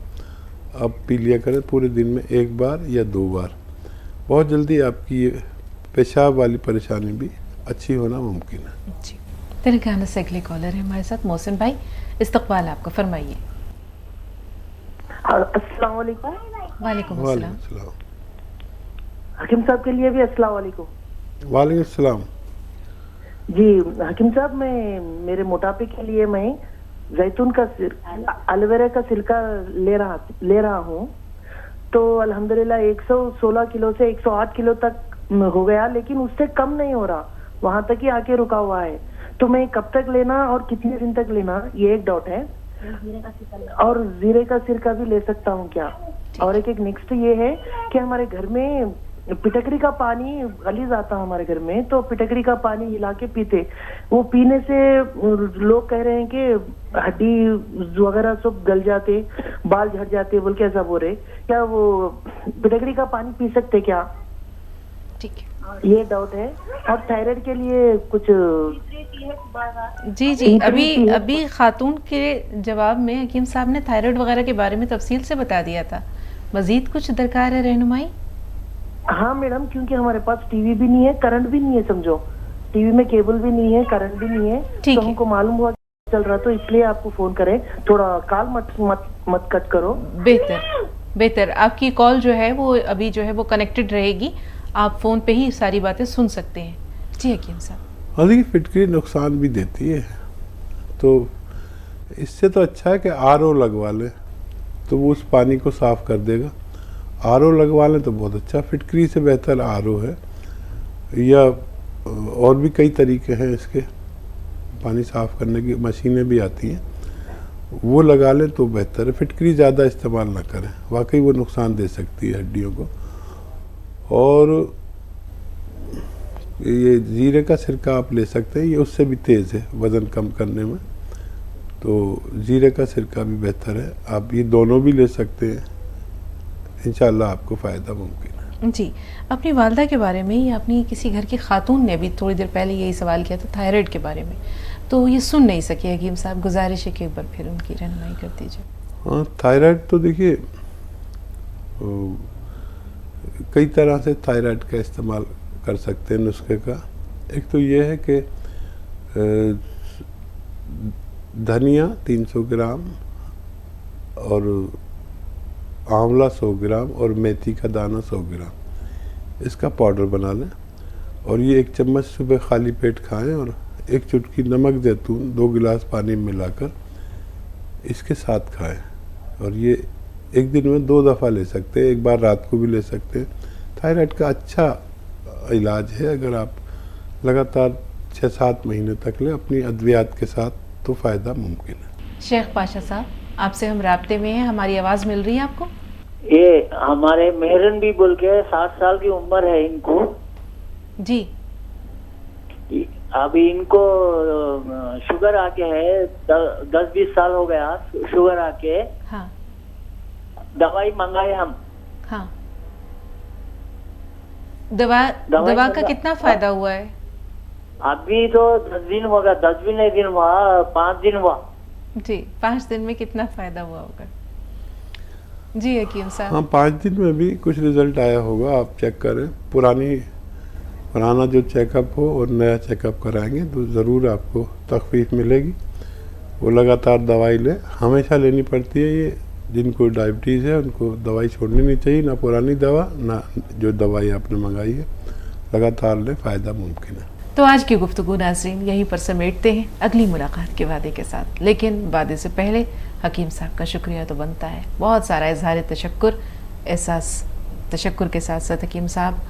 आप पी लिया करें पूरे दिन में 1 बार या 2 बार। बहुत जल्दी आपकी ये पेशाब वाली परेशानी भी अच्छी होना मुमकिन है। जी, तेलंगाना से अगले कॉलर है हमारे साथ, मोहसिन भाई, इस्तकबाल आपका, फरमाइए। अस्सलाम वालेकुम। वालेकुम अस्सलाम। हकीम साहब के लिए भी अस्सलाम वालेकुम। वालेकुम अस्सलाम। जी हकीम साहब, मैं मेरे मोटापे के लिए मैं जैतून का एलोवेरा का सिरका ले रहा हूँ। तो अल्हम्दुलिल्लाह 116 किलो से 108 किलो तक हो गया, लेकिन उससे कम नहीं हो रहा, वहां तक ही आके रुका हुआ है। तो मैं कब तक लेना और कितने दिन तक लेना, ये एक डाउट है। और जीरे का सिरका भी ले सकता हूँ क्या? और एक नेक्स्ट ये है कि हमारे घर में पिटकरी का पानी गलीज आता है हमारे घर में, तो पिटकरी का पानी हिला के पीते, वो पीने से लोग कह रहे हैं कि हड्डी वगैरह सब गल जाते, बाल झड़ जाते, बोल के ऐसा बोल रहे। क्या वो पिटकरी का पानी पी सकते क्या? ठीक है, ये डाउट है। और थायराइड के लिए कुछ जी अभी खातून के जवाब में हकीम साहब ने थायराइड वगैरह के बारे में तफसील से बता दिया था। मजीद कुछ दरकार है रहनुमाई? हाँ मैडम, क्योंकि हमारे पास टीवी भी नहीं है, करंट भी नहीं है, समझो टीवी में केबल भी नहीं है, करंट भी नहीं है, तो हमको मालूम हुआ चल रहा, तो इसलिए आपको फोन करे। थोड़ा कॉल मत कट करो। बेहतर आपकी कॉल जो है वो अभी जो है वो कनेक्टेड रहेगी, आप फ़ोन पे ही सारी बातें सुन सकते हैं। जी हकीम साहब। हालांकि फिटकरी नुकसान भी देती है, तो इससे तो अच्छा है कि आरओ लगवा लें, तो वो उस पानी को साफ़ कर देगा। आरओ लगवा लें तो बहुत अच्छा, फिटकरी से बेहतर आरओ है। या और भी कई तरीके हैं इसके, पानी साफ़ करने की मशीनें भी आती हैं, वो लगा लें तो बेहतर है। फिटकरी ज़्यादा इस्तेमाल ना करें, वाकई वो नुकसान दे सकती है हड्डियों को। और ये जीरे का सिरका आप ले सकते हैं, ये उससे भी तेज़ है वज़न कम करने में, तो जीरे का सिरका भी बेहतर है। आप ये दोनों भी ले सकते हैं, इंशाल्लाह आपको फ़ायदा मुमकिन है। जी, अपनी वालदा के बारे में ही अपनी किसी घर की खातून ने अभी थोड़ी देर पहले यही सवाल किया था थायराइड के बारे में, तो ये सुन नहीं सके हकीम साहब, गुजारिश है कि एक बार फिर उनकी रहनुमाई कर दीजिए। हाँ, थायराइड तो देखिए कई तरह से थायराइड का इस्तेमाल कर सकते हैं नुस्खे का। एक तो ये है कि धनिया 300 ग्राम और आंवला 100 ग्राम और मेथी का दाना 100 ग्राम इसका पाउडर बना लें और ये 1 चम्मच सुबह खाली पेट खाएं और 1 चुटकी नमक जैतून 2 गिलास पानी में मिलाकर इसके साथ खाएं। और ये एक दिन में 2 दफ़ा ले सकते हैं, एक बार रात को भी ले सकते हैं। थायराइड का अच्छा इलाज है, अगर आप लगातार 6-7 महीने तक लें अपनी अद्वियात के साथ तो फ़ायदा मुमकिन है। शेख पाशा साहब, आपसे हम राब्ते में हैं, हमारी आवाज़ मिल रही है आपको? ये हमारे मेहरन भी बोल के 60 साल की उम्र है इनको जी। अभी इनको शुगर आके है 10-20 साल हो गया शुगर आके। हाँ। दवाई मंगाए हम। हाँ। दवा का कितना फायदा हुआ है? अभी तो 10 दिन होगा, 10 भी नहीं दिन हुआ, 5 दिन हुआ जी। 5 दिन में कितना फायदा हुआ होगा जी हकीम साहब? हाँ, 5 दिन में भी कुछ रिजल्ट आया होगा, आप चेक करें। पुराना जो चेकअप हो और नया चेकअप कराएंगे तो ज़रूर आपको तखफीफ मिलेगी। वो लगातार दवाई लें, हमेशा लेनी पड़ती है। ये जिनको डायबिटीज़ है उनको दवाई छोड़नी नहीं चाहिए, ना पुरानी दवा ना जो दवाई आपने मंगाई है, लगातार लें, फ़ायदा मुमकिन है। तो आज की गुफ्तगू नाज़रीन यहीं पर समेटते हैं, अगली मुलाकात के वादे के साथ। लेकिन वादे से पहले हकीम साहब का शुक्रिया तो बनता है, बहुत सारा इजहार तशक्कुर, एहसास तशक्कुर के साथ साथ हकीम साहब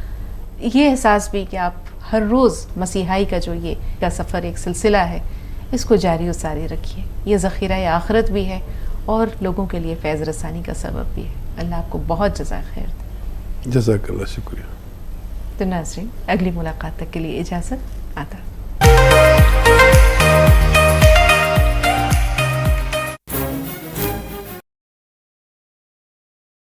ये एहसास भी कि आप हर रोज़ मसीहाई का जो ये का सफ़र एक सिलसिला है इसको जारी और सारी रखिए। ये ज़ख़ीरा आखिरत भी है और लोगों के लिए फैज़ रसानी का सबब भी है। अल्लाह आपको बहुत जज़ा खैर दे। जज़ाकल्लाह, शुक्रिया। तो नाज़रीन अगली मुलाकात तक के लिए इजाज़त, आता।